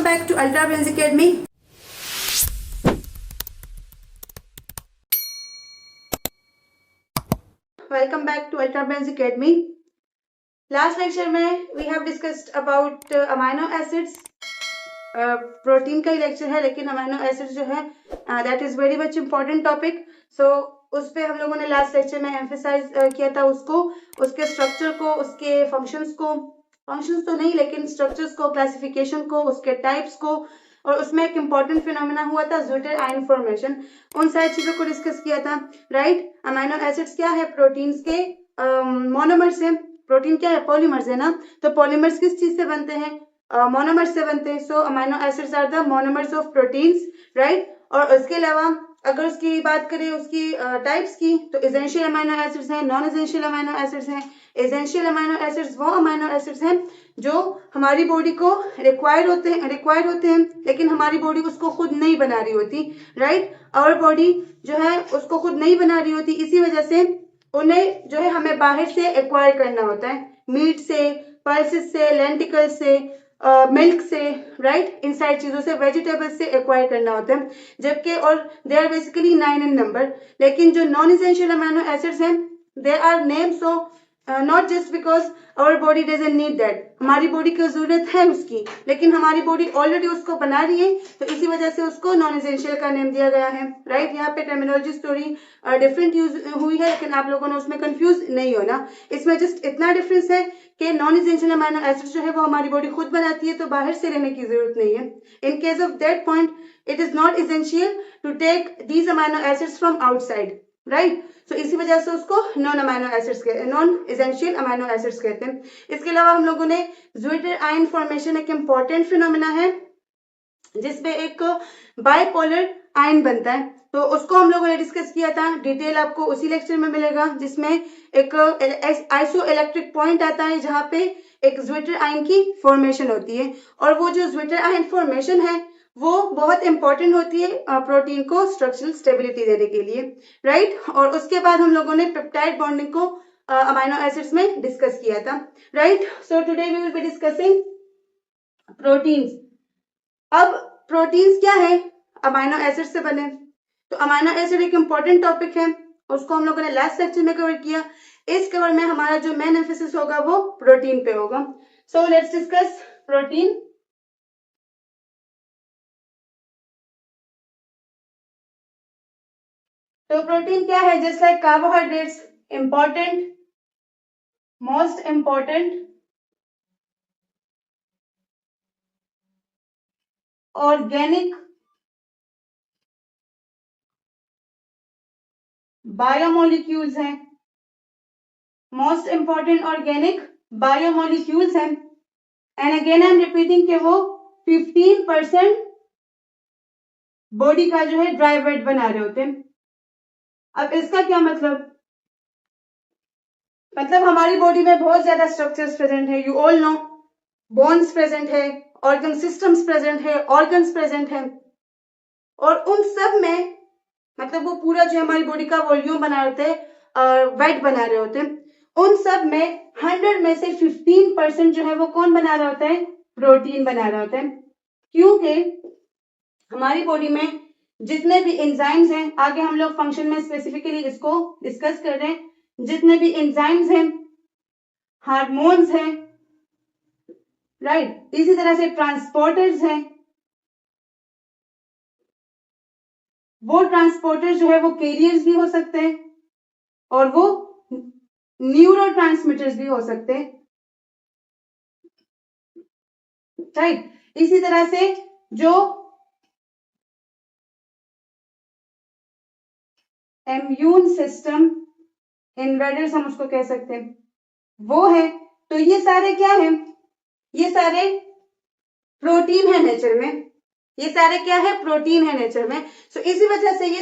back to Ultra Brains Academy. Welcome back to Ultra Brains Academy. Last lecture में we have discussed about amino acids. Protein का ही lecture है, लेकिन amino acids जो है that is very much important topic. So उस पे हम लोगों ने लास्ट लेक्चर में एम्फेसाइज किया था उसको, उसके स्ट्रक्चर को, उसके फंक्शंस तो नहीं लेकिन स्ट्रक्चर्स को, क्लासिफिकेशन को, उसके टाइप्स को, और उसमें एक इम्पॉर्टेंट फिनोमेना हुआ था ज्विटर आयन फॉर्मेशन. उन सारी चीजों को डिस्कस किया था. राइट. अमीनो एसिड्स क्या है? प्रोटीन्स के मोनोमर्स है. प्रोटीन क्या है? पॉलीमर्स है ना. तो पॉलीमर्स किस चीज से बनते हैं? मोनोमर्स से बनते हैं. So amino acids are the monomers of proteins. Right. और उसके अलावा अगर उसकी बात करें उसकी टाइप्स की, तो एसेंशियल अमीनो एसिड्स हैं, नॉन एसेंशियल अमीनो एसिड्स हैं. एसेंशियल अमीनो एसिड्स वो अमीनो एसिड्स हैं जो हमारी बॉडी को रिक्वायर्ड होते हैं लेकिन हमारी बॉडी उसको खुद नहीं बना रही होती. राइट. आवर बॉडी जो है उसको खुद नहीं बना रही होती, इसी वजह से उन्हें जो है हमें बाहर से एक्वायर करना होता है. मीट से, पल्सेस से, लेंटिकल से, मिल्क से, राइट. इन सारी चीजों से, वेजिटेबल्स से एक्वायर करना होता है. जबकि और they are basically 9 in number. लेकिन जो नॉन एसेंशियल अमीनो एसिड्स हैं they are names of not just because our body doesn't need that. हमारी बॉडी को जरूरत है उसकी, लेकिन हमारी बॉडी ऑलरेडी उसको बना रही है, तो इसी वजह से उसको नॉन एसेंशियल का नेम दिया गया है. राइट. यहाँ पे टर्मिनोलॉजी थोड़ी डिफरेंट यूज हुई है, लेकिन आप लोगों ने उसमें कंफ्यूज नहीं होना. इसमें जस्ट इतना डिफरेंस है कि नॉन एसेंशियल अमीनो एसिड्स जो है वो हमारी बॉडी खुद बनाती है, तो बाहर से लेने की जरूरत नहीं है. In case of that point it is not essential to take these amino acids from outside. Right. So इसी वजह से उसको नॉन एसेंशियल अमीनो एसिड्स कहते हैं. इसके अलावा हम लोगों ने ज्विटर आयन फॉर्मेशन एक इंपॉर्टेंट फिनोमेना है जिसमें एक बाइपोलर आयन बनता है, तो उसको हम लोगों ने डिस्कस किया था. डिटेल आपको उसी लेक्चर में मिलेगा जिसमें एक आइसो इलेक्ट्रिक पॉइंट आता है जहां पे एक ज्विटर आयन की फॉर्मेशन होती है. और वो जो ज्विटर आयन फॉर्मेशन है वो बहुत इंपॉर्टेंट होती है प्रोटीन को स्ट्रक्चरल स्टेबिलिटी देने के लिए. राइट. और उसके बाद हम लोगों ने पेप्टाइड बॉन्डिंग को अमीनो एसिड्स में डिस्कस किया था. Right. So today we will be discussing proteins. अब प्रोटीन्स क्या है? अमीनो एसिड से बने. तो अमीनो एसिड एक इंपॉर्टेंट टॉपिक है, उसको हम लोगों ने लास्ट लेक्चर में कवर किया. इस कवर में हमारा जो मेन एम्फेसिस होगा वो प्रोटीन पे होगा. So let's discuss protein. तो प्रोटीन क्या है? Just like carbohydrates, important, most important, organic, biomolecules हैं. मोस्ट इंपॉर्टेंट ऑर्गेनिक बायोमोलिक्यूल्स हैं. And again I am repeating कि वो 15% बॉडी का जो है ड्राई वेट बना रहे होते हैं. अब इसका क्या मतलब हमारी बॉडी में बहुत ज्यादा स्ट्रक्चर्स प्रेजेंट है. You all know, bones present है, ऑर्गन सिस्टम्स प्रेजेंट है, ऑर्गन्स प्रेजेंट है, और उन सब में वो पूरा जो हमारी बॉडी का वॉल्यूम बना रहे होते हैं, वेट बना रहे होते हैं. उन सब में 100 में से 15% जो है वो कौन बना रहा होता है? प्रोटीन बना रहा होता है. क्योंकि हमारी बॉडी में जितने भी एंजाइम्स हैं, आगे हम लोग फंक्शन में स्पेसिफिकली इसको डिस्कस कर रहे हैं, जितने भी एंजाइम्स हैं, हार्मोन्स हैं, राइट, इसी तरह से ट्रांसपोर्टर्स हैं. वो ट्रांसपोर्टर्स जो है वो कैरियर्स भी हो सकते हैं और वो न्यूरोट्रांसमीटर्स भी हो सकते हैं. राइट. इसी तरह से जो इम्यून सिस्टम इन्वेडर्स हम उसको कह सकते हैं, वो है. तो ये सारे क्या है? ये सारे प्रोटीन है नेचर में. ये सारे क्या है? प्रोटीन है नेचर में. सो इसी वजह से ये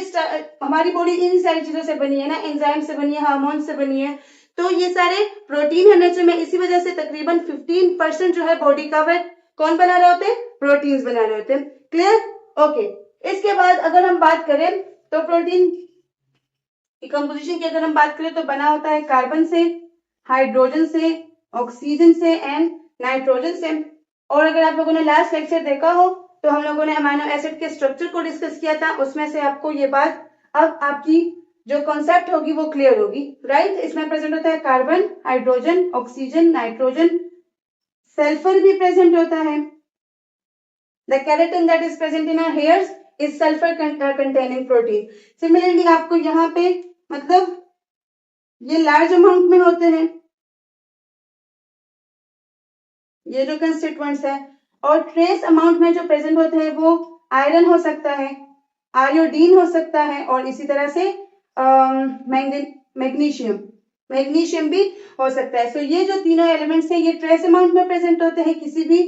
हमारी बॉडी इन सारी चीजों से बनी है ना, एंजाइम से बनी है, हार्मोन से बनी है. तो ये सारे प्रोटीन है नेचर में. इसी वजह से तकरीबन 15% जो है बॉडी का वेट कौन बना रहे होते हैं? प्रोटीन्स बना रहे होते हैं. क्लियर? ओके. इसके बाद अगर हम बात करें तो प्रोटीन की कंपोजिशन की अगर हम बात करें तो बना होता है कार्बन से, हाइड्रोजन से, ऑक्सीजन से एंड नाइट्रोजन से. और अगर आप लोगों ने लास्ट लेक्चर देखा हो तो हम लोगों ने अमीनो एसिड के स्ट्रक्चर को डिस्कस किया था, उसमें से आपको ये बात अब आपकी जो कॉन्सेप्ट होगी वो क्लियर होगी, राइट। इसमें प्रेजेंट होता है carbon, hydrogen, oxygen, nitrogen, sulphur भी प्रेजेंट होता है। The keratin that is present in our hairs is sulphur containing protein. Similarly आपको यहाँ पे मतलब ये लार्ज अमाउंट में होते हैं ये जो कंस्टिट्यूएंट्स है, और ट्रेस अमाउंट में जो प्रेजेंट होते हैं वो आयरन हो सकता है, आयोडीन हो सकता है, और इसी तरह से मैग्नीशियम मैग्नीशियम भी हो सकता है। सो ये जो तीनों एलिमेंट्स हैं ये ट्रेस अमाउंट में प्रेजेंट होते हैं किसी भी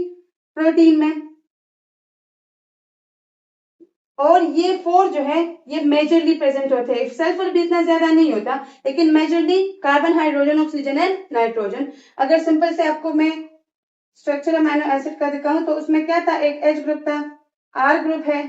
प्रोटीन में, और ये 4 जो है ये मेजरली प्रेजेंट होते हैं। सल्फर भी इतना ज्यादा नहीं होता, लेकिन majorly carbon, hydrogen, oxygen and nitrogen. अगर सिंपल से आपको मैं स्ट्रक्चर अमीनो एसिड का दिखाऊं तो उसमें क्या था, एक H ग्रुप था, R ग्रुप है,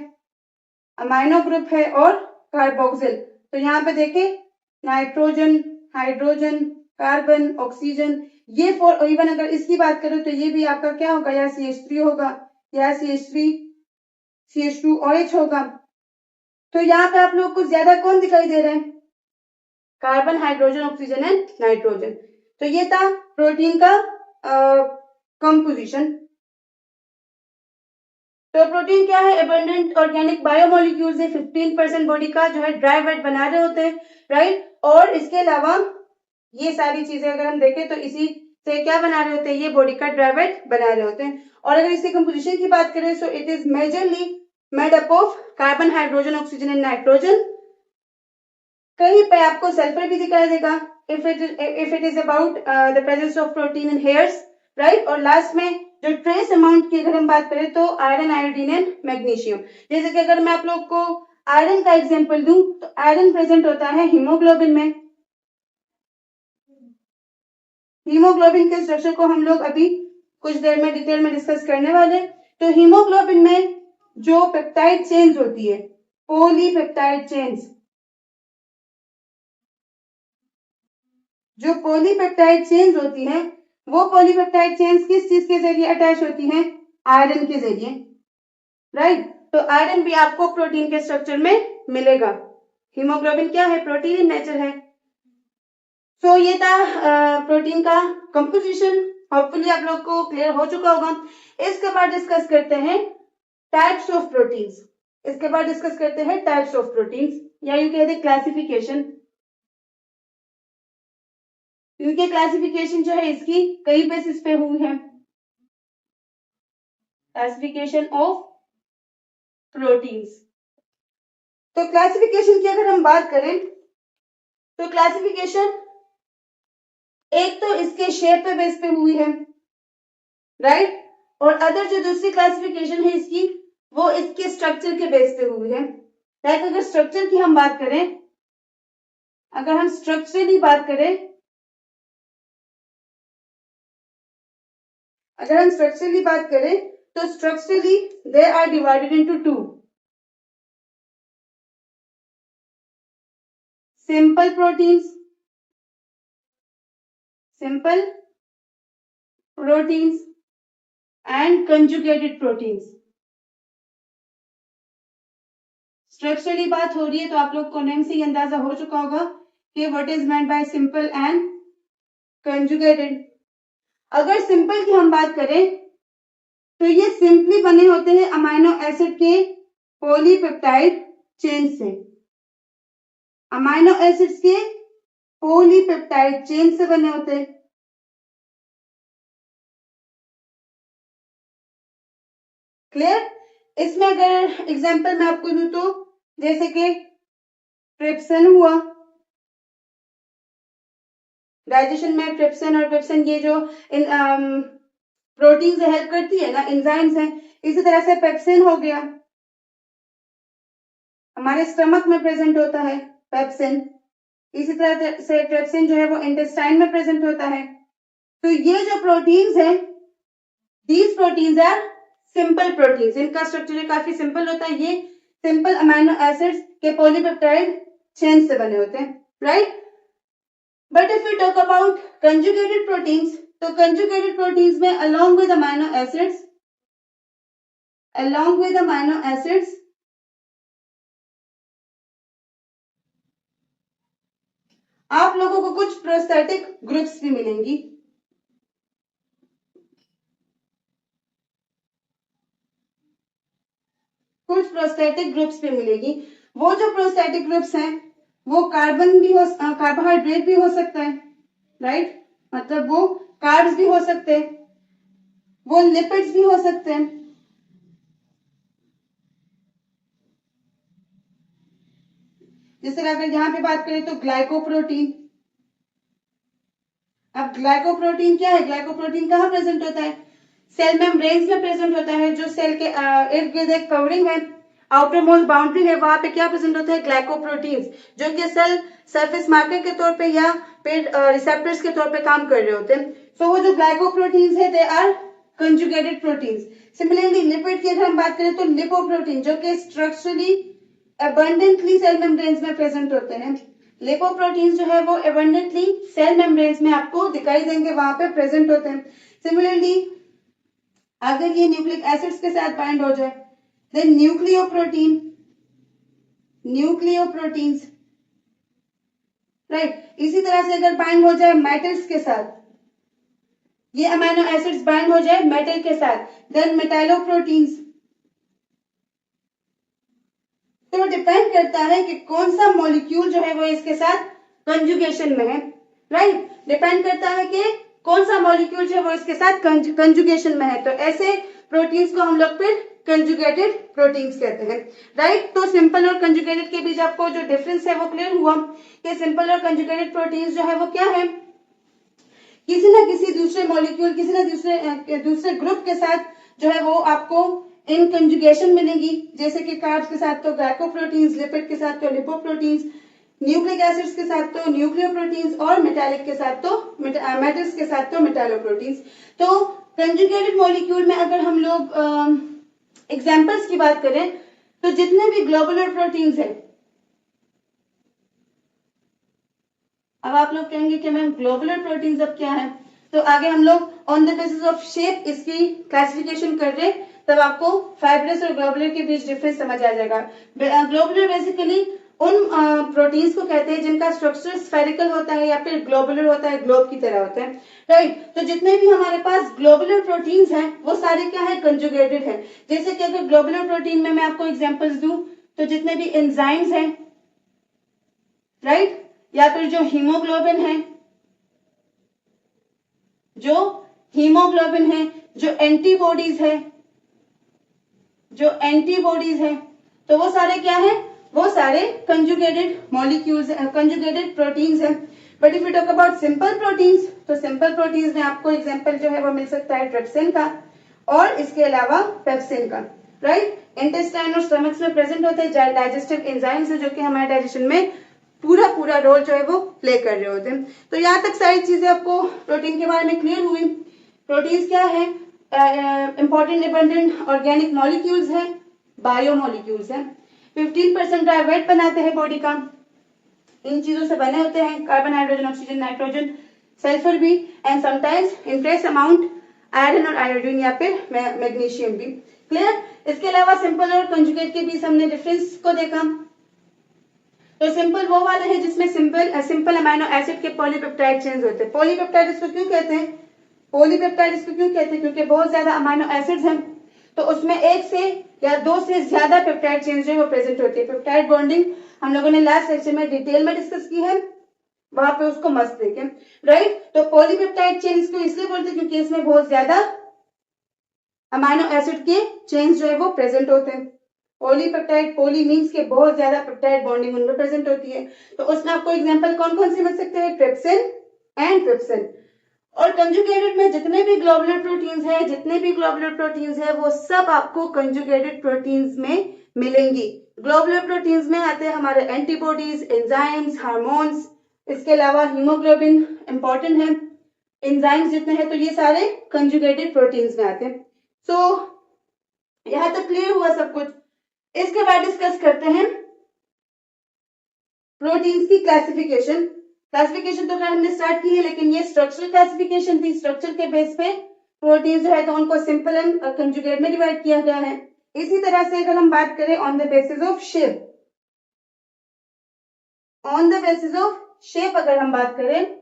अमाइनो ग्रुप है और कार्बोक्सिल। तो यहाँ पे देखें नाइट्रोजन, हाइड्रोजन, कार्बन, ऑक्सीजन, ये 4। इवन अगर इसकी बात करो तो ये भी आपका क्या होगा, या CH3 होगा या CH3 CH2OH होगा। तो यहाँ पे आप लोग को ज्यादा कौन दिखाई दे रहे हैं, carbon, hydrogen, oxygen and nitrogen. तो ये था प्रोटीन का कंपोजिशन। तो प्रोटीन क्या है, एबंडेंट ऑर्गेनिक बायोमोलिक्यूल से 15% बॉडी का जो है ड्राई वेट बना रहे होते हैं, राइट। और इसके अलावा ये सारी चीजें अगर हम देखें तो इसी से क्या बना रहे होते हैं, ये बॉडी का ड्राई वेट बना रहे होते हैं। और अगर इसकी कंपोजिशन की बात करें so it is majorly made up of carbon, hydrogen, oxygen and nitrogen. कहीं पे आपको सल्फर भी दिखाई देगा if it is about the presence of protein in hairs, right. और लास्ट में जो ट्रेस अमाउंट की अगर हम बात करें तो आयरन, आयोडीन एंड मैग्नीशियम। जैसे कि अगर मैं आप लोग को आयरन का एग्जांपल दूं तो आयरन प्रेजेंट होता है हीमोग्लोबिन में। हीमोग्लोबिन के स्ट्रक्चर को हम लोग अभी कुछ देर में डिटेल में डिस्कस करने वाले। तो हीमोग्लोबिन में जो पेप्टाइड चेन्स होती है, पॉलीपेप्टाइड चेन्स, जो पॉलीपेप्टाइड चेन्स होती हैं वो पॉलीपेप्टाइड चेन्स किस चीज के जरिए अटैच होती हैं, आयरन के जरिए, राइट। तो आयरन भी आपको प्रोटीन के स्ट्रक्चर में मिलेगा। हीमोग्लोबिन क्या है, प्रोटीन इन नेचर है। सो ये था प्रोटीन का कंपोजिशन। होपफुली आप लोग को क्लियर हो चुका होगा। इसके बाद डिस्कस करते हैं टाइप्स ऑफ प्रोटीन्स। इसके बाद डिस्कस करते हैं टाइप्स ऑफ प्रोटीन्स, या यूं कह दे क्लासिफिकेशन, क्योंकि क्लासिफिकेशन जो है इसकी कई बेसिस पे हुई है। Classification of proteins. तो क्लासिफिकेशन की अगर हम बात करें तो क्लासिफिकेशन एक तो इसके शेप पे बेस पे हुई है, राइट। और अदर जो दूसरी क्लासिफिकेशन है इसकी वो इसके स्ट्रक्चर के बेस पे हुई है। लाइक अगर स्ट्रक्चर की हम बात करें, अगर हम स्ट्रक्चरली बात करें, अगर हम स्ट्रक्चरली बात करें तो structurally they are divided into 2, simple proteins, simple proteins and conjugated proteins. Structurally बात हो रही है तो आप लोग को नेम से ही अंदाजा हो चुका होगा कि what is meant by simple and conjugated. अगर सिंपल की हम बात करें तो ये सिंपली बने होते हैं अमीनो एसिड के पॉलीपेप्टाइड चेन से, अमीनो एसिड्स के पॉलीपेप्टाइड चेन से बने होते हैं। क्लियर। इसमें अगर एग्जांपल मैं आपको दूं तो जैसे कि ट्रिप्सिन हुआ, डाइजेशन में ट्रिप्सिन और पेप्सिन ये जो इन प्रोटीन से हेल्प करती है ना, एंजाइम्स हैं। इसी तरह से पेप्सिन हो गया, हमारे स्टमक में प्रेजेंट होता है पेप्सिन। इसी तरह से ट्रिप्सिन जो है वो इंटेस्टाइन में प्रेजेंट होता है। तो ये जो प्रोटीन्स हैं, these proteins are simple proteins, इनका स्ट्रक्चर काफी सिंपल होता है। ये सिंपल अमीनो एसिड्स के पॉलीपेप्टाइड चेन से बने होते हैं, right. But if you talk about conjugated proteins, तो कंजुगेटेड प्रोटीन्स में along with amino acids along with amino acids आप लोगों को कुछ प्रोस्थेटिक ग्रुप्स भी मिलेंगी। कुछ प्रोस्थेटिक ग्रुप्स भी मिलेगी। वो जो प्रोस्थेटिक ग्रुप्स हैं वो कार्बन भी हो, कार्बोहाइड्रेट भी हो सकता है, राइट, मतलब वो कार्ब्स भी हो सकते हैं, वो लिपिड्स भी हो सकते हैं। जैसे अगर यहाँ पे बात करें तो ग्लाइकोप्रोटीन। अब ग्लाइकोप्रोटीन क्या है? ग्लाइकोप्रोटीन कहाँ प्रेजेंट होता है? सेल मेम्ब्रेन्स में प्रेजेंट होता है। जो सेल के इर्द गिर्द एक कवरिंग है, आउटर मोस्ट बाउंड्री है, वहां पे क्या प्रेजेंट होता है? ग्लाइकोप्रोटीन्स, जो कि सेल सरफेस मार्कर के तौर पे या फिर रिसेप्टर्स के तौर पे काम कर रहे होते हैं। तो वो जो ग्लाइकोप्रोटीन्स है they are conjugated proteins. Similarly lipid की अगर हम बात करें तो लिपोप्रोटीन, जो कि स्ट्रक्चरली अबंडेंटली सेल मेम्ब्रेन्स में प्रेजेंट होते हैं। लिपोप्रोटीन्स जो है वो अबंडेंटली सेल मेम्ब्रेन्स में आपको दिखाई देंगे, वहां पे प्रेजेंट होते हैं। सिमिलरली अगर ये न्यूक्लिक एसिड्स के साथ बाइंड हो जाए देन न्यूक्लियोप्रोटीन्स, राइट। इसी तरह से अगर बाइंड हो जाए मेटल्स के साथ, ये अमीनो एसिड्स बाइंड हो जाए मेटल के साथ देन मेटालोप्रोटीन्स। तो डिपेंड करता है कि कौन सा मॉलिक्यूल जो है वो इसके साथ कंजुगेशन में है, राइट। डिपेंड करता है कि कौन सा मॉलिक्यूल जो है वो इसके साथ कंजुगेशन में है। तो ऐसे प्रोटीन्स को हम लोग फिर कंजुगेटेड प्रोटीन्स कहते हैं, राइट। तो सिंपल और कंजुगेटेड के बीच आपको जो डिफरेंस है वो क्लियर हुआ कि सिंपल और कंजुगेटेड प्रोटीन्स जो है वो क्या है? किसी ना किसी दूसरे मॉलिक्यूल, किसी ना दूसरे ग्रुप के साथ जो है वो आपको इन कंजुगेशन मिलेंगी। जैसे कि कार्ब्स के साथ तो ग्लाइकोप्रोटीन्स, लिपिड के साथ तो लिपोप्रोटीन्स, न्यूक्लिक एसिड्स के साथ तो न्यूक्लियोप्रोटीन्स और मेटालिक के साथ तो मेटल्स के साथ तो मेटालोप्रोटीन्स। तो कंजुगेटेड मॉलिक्यूल में अगर हम लोग एग्जांपल्स की बात करें तो जितने भी ग्लोबुलर प्रोटीन्स हैं, अब आप लोग कहेंगे कि मैम ग्लोबुलर प्रोटीन्स अब क्या है? तो आगे हम लोग on the basis of shape इसकी क्लासिफिकेशन कर रहे हैं, तब आपको फाइब्रस और ग्लोबुलर के बीच डिफरेंस समझ आ जाएगा। ग्लोबुलर बेसिकली उन प्रोटीन्स को कहते हैं जिनका स्ट्रक्चर स्फेरिकल होता है या फिर ग्लोबुलर होता है, ग्लोब की तरह होता है, राइट। तो जितने भी हमारे पास ग्लोबुलर प्रोटीन्स हैं वो सारे क्या है? कंजुगेटेड है। जैसे कि अगर ग्लोबुलर प्रोटीन में मैं आपको एग्जांपल्स दूं तो जितने भी एंजाइम्स हैं, राइट, या फिर जो हीमोग्लोबिन है, जो एंटीबॉडीज है, तो वो सारे क्या है? वो सारे कंजुगेटेड मॉलिक्यूल्स, कंजुगेटेड प्रोटीन्स हैं। But if you talk about simple proteins, तो सिंपल प्रोटीन्स में आपको एग्जांपल जो है वो मिल सकता है ट्रिप्सिन का और इसके अलावा पेप्सिन का, राइट। इंटेस्टाइन और स्टमक्स में प्रेजेंट होते हैं डाइजेस्टिव एंजाइम्स जो कि हमारे डाइजेशन में पूरा रोल जो है वो प्ले कर रहे होते हैं। तो यहाँ तक सारी चीजें आपको प्रोटीन के बारे में क्लियर हुई। प्रोटीन्स क्या है? इंपॉर्टेंट अबंडेंट ऑर्गेनिक मॉलिक्यूल्स है, बायोमोलिक्यूल्स है। 15% ड्राई वेट बनाते हैं बॉडी का। इन चीजों से बने होते हैं carbon, hydrogen, oxygen, nitrogen, sulphur भी, and sometimes in trace amount iron और आयोडीन या फिर मैग्नीशियम भी। क्लियर? इसके अलावा सिंपल और कंजुगेट के बीच हमने डिफरेंस को देखा। तो सिंपल वो वाला है जिसमें सिंपल अमीनो एसिड के पॉलीपेप्टाइड चेन्स होते हैं। पॉलीपेप्टाइड इसको क्यों कहते हैं? क्योंकि बहुत ज्यादा अमीनो एसिड्स हैं, तो उसमें एक से या दो से ज्यादा पेप्टाइड चेन्स जो है वो प्रेजेंट होती है। पेप्टाइड बॉन्डिंग हम लोगों ने लास्ट लेक्चर में डिटेल में डिस्कस की है, वहां पे उसको मस्त देखें, राइट। तो पॉलीपेप्टाइड चेन्स को इसलिए बोलते हैं क्योंकि इसमें बहुत ज्यादा अमीनो एसिड के चेन्स जो है वो प्रेजेंट होते हैं। पॉलीपेप्टाइड, पॉली मीन्स के बहुत ज्यादा पेप्टाइड बॉन्डिंग उनमें प्रेजेंट होती है। तो उसमें आपको एग्जांपल कौन कौन से मिल सकते हैं? Trypsin and trypsin. और कंजुगेटेड में जितने भी ग्लोबुलर प्रोटीन्स है वो सब आपको कंजुगेटेड प्रोटीन्स में मिलेंगी। ग्लोबुलर प्रोटीन्स में आते हैं हमारे एंटीबॉडीज, एंजाइम्स, हार्मोन्स, इसके अलावा हीमोग्लोबिन इंपॉर्टेंट है, एंजाइम्स जितने हैं, तो ये सारे कंजुगेटेड प्रोटीन्स में आते हैं। सो यहां तक क्लियर हुआ सब कुछ। इसके बाद डिस्कस करते हैं प्रोटीन्स की क्लासिफिकेशन। तो खैर हमने स्टार्ट की है, लेकिन ये स्ट्रक्चरल क्लासिफिकेशन थी। स्ट्रक्चर के बेस पे प्रोटीन्स जो है तो उनको सिंपल एंड कंजुगेट में डिवाइड किया गया है। इसी तरह से अगर हम बात करें on the basis of shape, on the basis of shape अगर हम बात करें,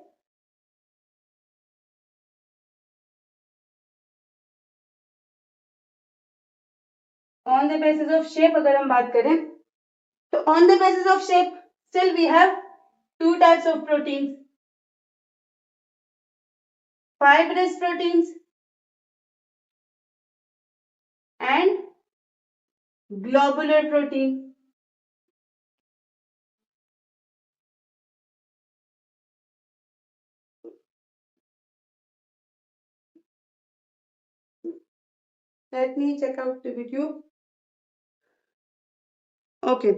on the basis of shape अगर हम बात करें, तो on the basis of shape still we have two types of proteins, fibrous proteins and globular protein. Let me check out the video. Okay.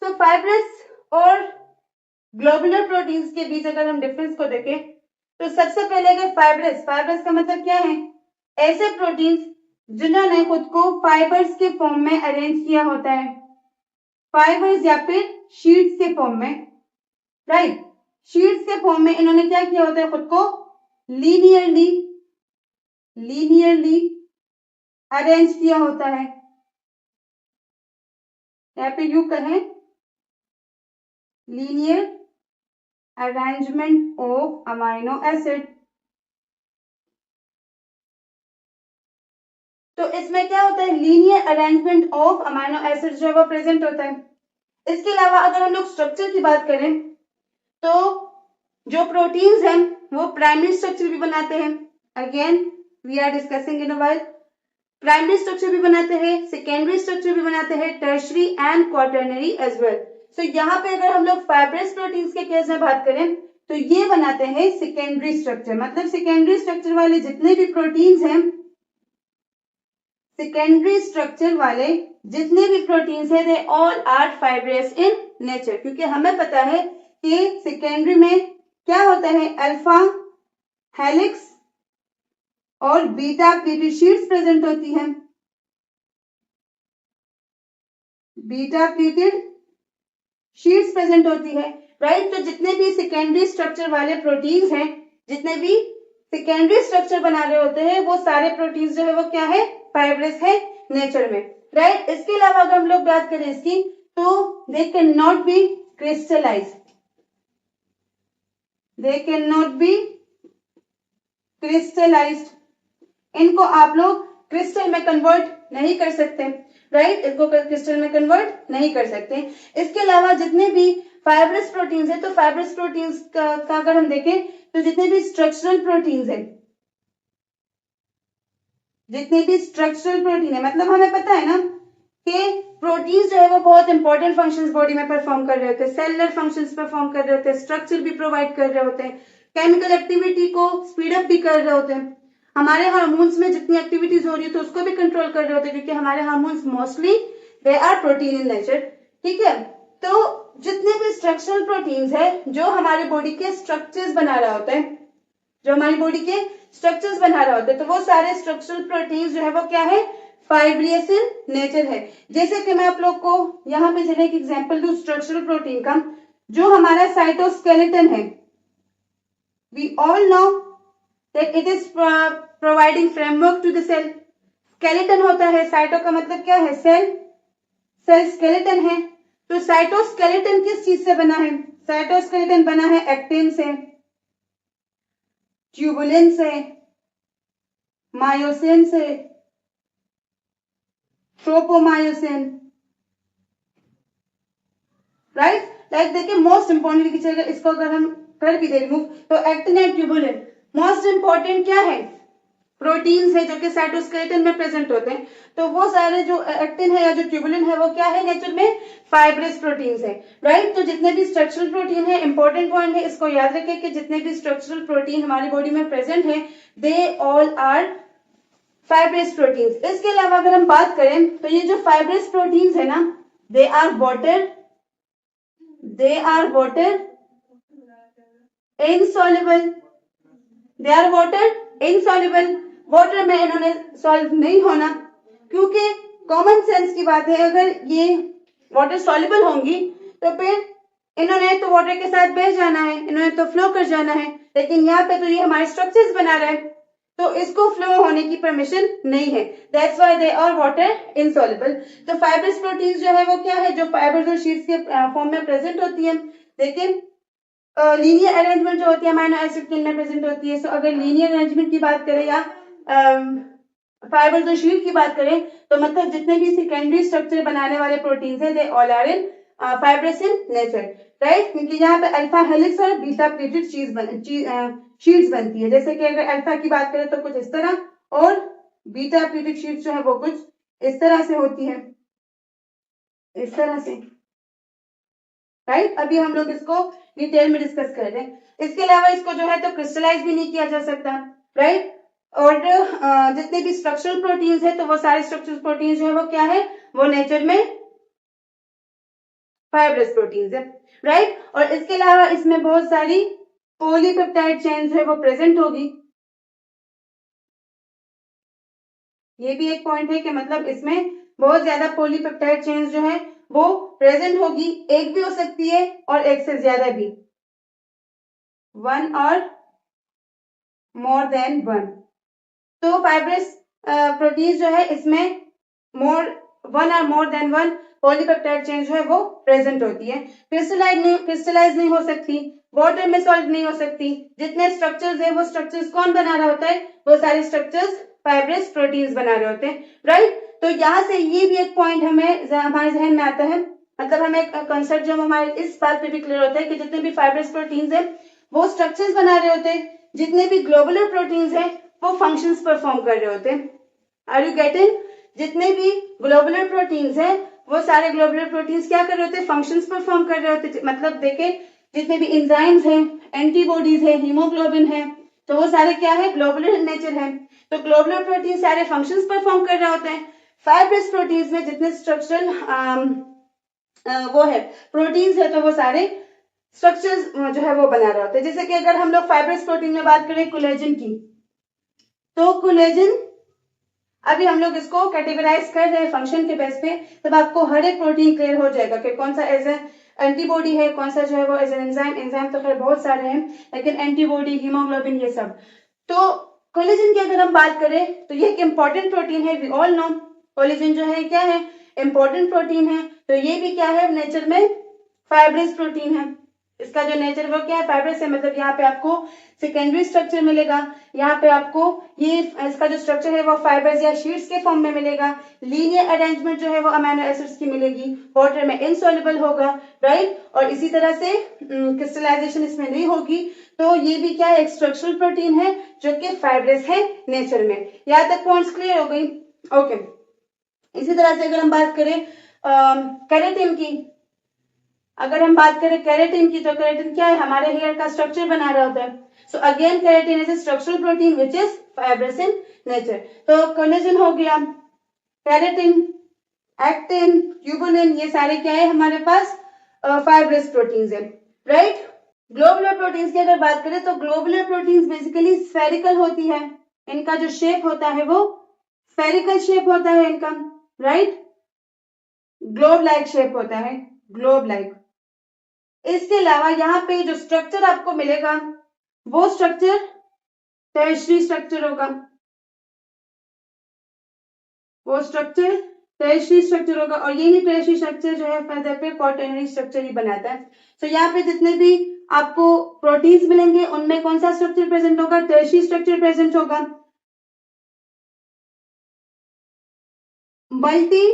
So fibrous और globular proteins के बीच अगर हम difference को देखें तो सबसे पहले अगर फाइब्रस, फाइब्रस का मतलब क्या है, ऐसे प्रोटीन्स जिन्होंने खुद को फाइबर्स के फॉर्म में अरेंज किया होता है, फाइबर्स या फिर शीट्स के फॉर्म में, राइट, शीट्स के फॉर्म में इन्होंने क्या किया होता है, खुद को लीनियरली अरेंज किया होता है, या फिर यू कहें linear arrangement of amino acid. तो इसमें क्या होता है, linear arrangement of amino acid जो है वो प्रेजेंट होता है। इसके अलावा अगर हम लोग स्ट्रक्चर की बात करें तो जो प्रोटीन्स हैं वो प्राइमरी स्ट्रक्चर भी बनाते हैं, again we are discussing in a while, primary structure भी बनाते हैं, सेकेंडरी स्ट्रक्चर भी बनाते हैं, tertiary and quaternary as well. So यहाँ पे अगर हम लोग फाइब्रस प्रोटीन्स के केस में बात करें तो ये बनाते हैं सेकेंडरी स्ट्रक्चर, मतलब सेकेंडरी स्ट्रक्चर वाले जितने भी प्रोटीन्स हैं, सेकेंडरी स्ट्रक्चर वाले जितने भी प्रोटीन्स हैं, they all are fibrous in nature, क्योंकि हमें पता है कि सेकेंडरी में क्या होता है, अल्फा हेलिक्स और बीटा प्लीटेड शीट्स प्रेजेंट होती हैं, बीटा प्लीटेड शीट्स प्रेजेंट होती है, राइट। तो जितने भी सेकेंडरी स्ट्रक्चर वाले प्रोटीन्स हैं, जितने भी सेकेंडरी स्ट्रक्चर बना रहे होते हैं, वो सारे प्रोटीन्स जो है वो क्या है, फाइब्रस है नेचर में, राइट। इसके अलावा अगर हम लोग बात करें इसकी, तो they can not be crystallised, they can not be crystallised, इनको आप लोग क्रिस्टल में कन्वर्ट नहीं कर सकते, राइट, इसको क्रिस्टल में कन्वर्ट नहीं कर सकते। इसके अलावा जितने भी फाइब्रस प्रोटीन्स है, तो फाइब्रस प्रोटीन्स का अगर हम देखें तो जितने भी स्ट्रक्चरल प्रोटीन्स है, जितने भी स्ट्रक्चरल प्रोटीन है, मतलब हमें पता है ना कि प्रोटीन्स जो है वो बहुत इंपॉर्टेंट फंक्शंस बॉडी में परफॉर्म कर रहे होते हैं, सेलुलर फंक्शंस परफॉर्म कर रहे होते हैं, स्ट्रक्चर भी प्रोवाइड कर रहे होते हैं, केमिकल एक्टिविटी को स्पीड अप भी कर रहे होते हैं, हमारे हार्मोन्स में जितनी एक्टिविटीज हो रही है तो उसको भी कंट्रोल कर रहे होते हैं, क्योंकि हमारे hormones mostly they are protein in nature, ठीक है। तो जितने भी स्ट्रक्चरल प्रोटीन्स है जो हमारे बॉडी के स्ट्रक्चर्स बना रहा होता है, जो हमारी बॉडी के स्ट्रक्चर्स बना रहा होता है, तो वो सारे स्ट्रक्चरल प्रोटीन्स जो है वो क्या है, फाइब्रियस इन नेचर है। जैसे कि मैं आप लोग को यहाँ पे चले एक एग्जांपल दूं स्ट्रक्चरल प्रोटीन का, जो हमारा साइटोस्केलेटन है, we all know that it is providing framework to the cell, skeleton होता है, साइटो का मतलब क्या है, सेल, सेल स्केलेटन है, तो साइटोस्केलेटन किस चीज से बना है, साइटोस्केलेटन बना है एक्टिन से, ट्यूबुलिन से, मायोसिन से, ट्रोपोमायोसिन, राइट। लाइक देखिए मोस्ट इंपॉर्टेंट इसको अगर हम कर भी दे रिमूव, तो actin and tubulin most important क्या है, प्रोटीन्स है जो कि साइटोस्केलेटन में प्रेजेंट होते हैं, तो वो सारे जो एक्टिन है या जो ट्यूबुलिन है वो क्या है, नेचर में फाइब्रस प्रोटीन्स है, राइट। तो जितने भी स्ट्रक्चरल प्रोटीन है, इंपॉर्टेंट पॉइंट है, इसको याद रखें कि जितने भी स्ट्रक्चरल प्रोटीन हमारी बॉडी में प्रेजेंट है, they all are fibrous proteins. इसके अलावा अगर हम बात करें तो ये जो फाइब्रस प्रोटीन्स है ना, they are water insoluble, they are water insoluble, water में इन्होंने सॉल्व नहीं होना, क्योंकि कॉमन सेंस की बात है, अगर ये वाटर सॉल्युबल होंगी तो फिर इन्होंने तो वाटर के साथ बह जाना है, इन्होंने तो फ्लो कर जाना है, लेकिन यहाँ पे तो ये हमारे स्ट्रक्चर्स बना रहे हैं, तो इसको फ्लो होने की परमिशन नहीं है, that's why they are water insoluble. तो फाइब्रस प्रोटीन जो है वो क्या है, जो फाइबर्स और शीट्स के फॉर्म में प्रेजेंट होती है। देखिए लीनियर अरेंजमेंट जो होती है अमीनो एसिड के इनमें प्रेजेंट होती है। सो अगर लीनियर अरेंजमेंट की बात करें या फाइबर्स और शीट की बात करें तो मतलब जितने भी सेकेंडरी स्ट्रक्चर बनाने वाले प्रोटीन्स हैं they all are in fibrous in nature, right. क्योंकि यहाँ पे अल्फा हेलिक्स और बीटा प्लीटेड शीट्स बनती है। जैसे कि अगर अल्फा की बात करें तो कुछ इस तरह, और बीटा प्लीटेड शीट्स जो है वो कुछ इस तरह से होती है, इस तरह से, राइट। अभी हम लोग इसको डिटेल में डिस्कस कर रहे हैं। इसके अलावा इसको जो है तो क्रिस्टलाइज भी नहीं किया जा सकता, राइट। और जितने भी स्ट्रक्चरल प्रोटीन्स है तो वो सारे स्ट्रक्चरल प्रोटीन्स जो है वो क्या है, वो नेचर में फाइब्रस प्रोटीन्स है, राइट। और इसके अलावा इसमें बहुत सारी पॉलीपेप्टाइड चेन्स है वो प्रेजेंट होगी। ये भी एक पॉइंट है कि मतलब इसमें बहुत ज्यादा पॉलीपेप्टाइड चेन्स जो है वो प्रेजेंट होगी। एक भी हो सकती है और एक से ज्यादा भी, वन और मोर देन वन। तो फाइब्रस प्रोटीन्स जो है इसमें वन और more than one polypeptide chain जो है वो प्रेजेंट होती है। क्रिस्टलाइज नहीं हो सकती, वाटर में सॉल्व नहीं हो सकती। जितने स्ट्रक्चर्स है वो स्ट्रक्चर्स कौन बना रहा होता है, वो सारे स्ट्रक्चर्स फाइब्रस प्रोटीन्स बना रहे होते हैं, राइट। तो यहाँ से ये भी एक पॉइंट हमारे जहन में आता है, मतलब हमें कंसेप्ट जो हमारे इस बात पे भी क्लियर होता है कि जितने भी फाइब्रस प्रोटीन्स है वो स्ट्रक्चर्स बना रहे होते हैं, जितने भी ग्लोबुलर प्रोटीन्स है वो फंक्शंस परफॉर्म कर रहे होते हैं। Are you getting? जितने भी ग्लोबुलर प्रोटीन्स हैं वो सारे ग्लोबुलर प्रोटीन्स क्या कर रहे होते हैं, फंक्शंस परफॉर्म कर रहे होते हैं। मतलब देखे जितने भी एंजाइम्स हैं, एंटीबॉडीज है, हीमोग्लोबिन है, तो वो सारे क्या है, ग्लोबुलर इन नेचर है। तो ग्लोबुलर प्रोटीन सारे फंक्शंस परफॉर्म कर रहे होते हैं। फाइब्रस प्रोटीन्स में जितने स्ट्रक्चरल वो है प्रोटीन्स है तो वो सारे स्ट्रक्चर्स जो है वो बना रहे होते हैं। जैसे कि अगर हम लोग फाइब्रस प्रोटीन में बात करें कोलेजन की, तो कोलेजन अभी हम लोग इसको कैटेगराइज कर रहे हैं फंक्शन के बेस पे, तब आपको हर एक प्रोटीन क्लियर हो जाएगा कि कौन सा एज ए एंटीबॉडी है, कौन सा जो है वो एज एन एंजाइम। एंजाइम तो खैर बहुत सारे हैं, लेकिन एंटीबॉडी, हीमोग्लोबिन, ये सब। तो कोलेजन की अगर हम बात करें तो ये एक इंपॉर्टेंट प्रोटीन है। वी ऑल नो कोलेजन जो है क्या है, इंपॉर्टेंट प्रोटीन है। तो ये भी क्या है, नेचर में फाइब्रस प्रोटीन है। इसका जो नेचर वो क्या है, फाइब्रस है। मतलब यहाँ पे आपको सेकेंडरी स्ट्रक्चर मिलेगा, यहाँ पे आपको ये इसका जो स्ट्रक्चर है वो फाइबर्स या शीट्स के फॉर्म में मिलेगा। लीनियर अरेंजमेंट जो है वो अमीनो एसिड्स की मिलेगी, वाटर में इनसॉल्युबल होगा, राइट। और इसी तरह से क्रिस्टलाइजेशन इसमें नहीं होगी। तो ये भी क्या है, एक स्ट्रक्चरल प्रोटीन है जो कि फाइब्रस है नेचर में। यहाँ तक पॉइंट्स क्लियर हो गई? ओके। इसी तरह से अगर हम बात करें केराटिन की, अगर हम बात करें केराटिन की, तो केराटिन क्या है, हमारे हेयर का स्ट्रक्चर बना रहा होता है। So again keratin is a structural protein which is fibrous in nature. तो कोलेजन हो गया, केराटिन, एक्टिन, ट्यूबुलिन, ये सारे क्या है हमारे पास फाइब्रस प्रोटीन्स है, राइट। ग्लोबुलर प्रोटीन्स की अगर बात करें तो ग्लोबुलर प्रोटीन्स बेसिकली स्फेरिकल होती है। इनका जो शेप होता है वो स्फेरिकल शेप होता है इनका, राइट। ग्लोब लाइक शेप होता है, ग्लोब लाइक। इसके अलावा यहाँ पे जो स्ट्रक्चर आपको मिलेगा वो स्ट्रक्चर टर्शियरी स्ट्रक्चर होगा, वो स्ट्रक्चर टर्शियरी स्ट्रक्चर होगा। और यही टर्शियरी स्ट्रक्चर जो है फर्दर पे क्वाटरनरी स्ट्रक्चर ही बनाता है। तो यहाँ पे जितने भी आपको प्रोटीन्स मिलेंगे उनमें कौन सा स्ट्रक्चर प्रेजेंट होगा, टर्शियरी स्ट्रक्चर प्रेजेंट होगा। मल्टी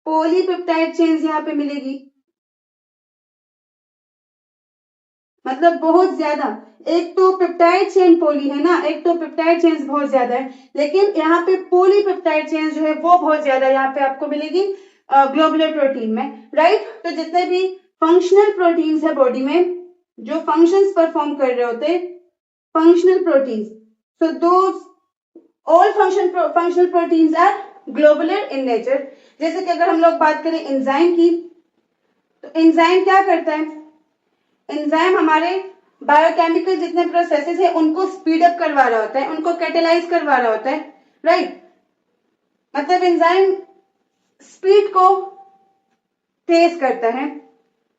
पॉलीपेप्टाइड चेन्स यहाँ पे मिलेगी, मतलब बहुत ज्यादा। एक तो पेप्टाइड चेन पॉली है ना, एक तो पेप्टाइड चेन्स बहुत ज्यादा है, लेकिन यहाँ पे पॉलीपेप्टाइड चेन्स जो है वो बहुत ज्यादा यहाँ पे आपको मिलेगी ग्लोबुलर प्रोटीन में, राइट। तो जितने भी फंक्शनल प्रोटीन्स है बॉडी में जो फंक्शंस परफॉर्म कर रहे होते हैं, functional proteins, so those all functional proteins are globular in nature. जैसे कि अगर हम लोग बात करें एंजाइम की, तो एंजाइम क्या करता है, एंजाइम हमारे बायोकेमिकल जितने प्रोसेसेस है उनको स्पीड अप करवा रहा होता है, उनको कैटेलाइज करवा रहा होता है, राइट। मतलब एंजाइम स्पीड को तेज करता है,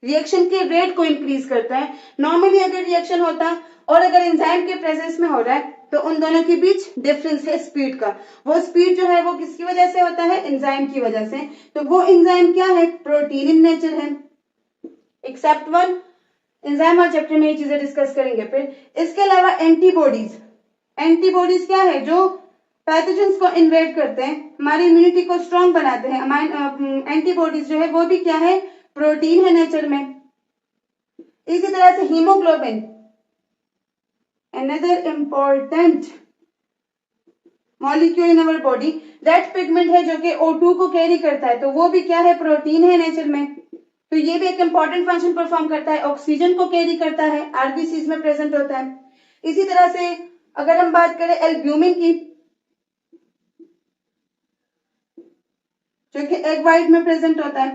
रिएक्शन के रेट को इंक्रीज करता है। नॉर्मली अगर रिएक्शन होता और अगर एंजाइम के प्रेजेंस में हो रहा है तो उन दोनों के बीच डिफरेंस है स्पीड का। वो स्पीड जो है वो किसकी वजह से होता है? एंजाइम की वजह से। तो वो एंजाइम क्या है? प्रोटीन इन नेचर है। एक्सेप्ट वन, एंजाइम और चैप्टर में ये चीजें डिस्कस करेंगे। फिर इसके अलावा एंटीबॉडीज, एंटीबॉडीज क्या है? जो पैथोजेंस को इन्वेड करते हैं, हमारी इम्यूनिटी को स्ट्रॉन्ग बनाते हैं। एंटीबॉडीज जो है वो भी क्या है? प्रोटीन है नेचर में। इसी तरह से haemoglobin, another important molecule in our body, that pigment है जो कि O2 को कैरी करता है, तो वो भी क्या है? प्रोटीन है नेचर में। तो ये भी एक इंपॉर्टेंट फंक्शन परफॉर्म करता है, ऑक्सीजन को कैरी करता है, आरबीसीज में प्रेजेंट होता है। इसी तरह से अगर हम बात करें एल्ब्यूमिन की, जो कि एग वाइट में प्रेजेंट होता है,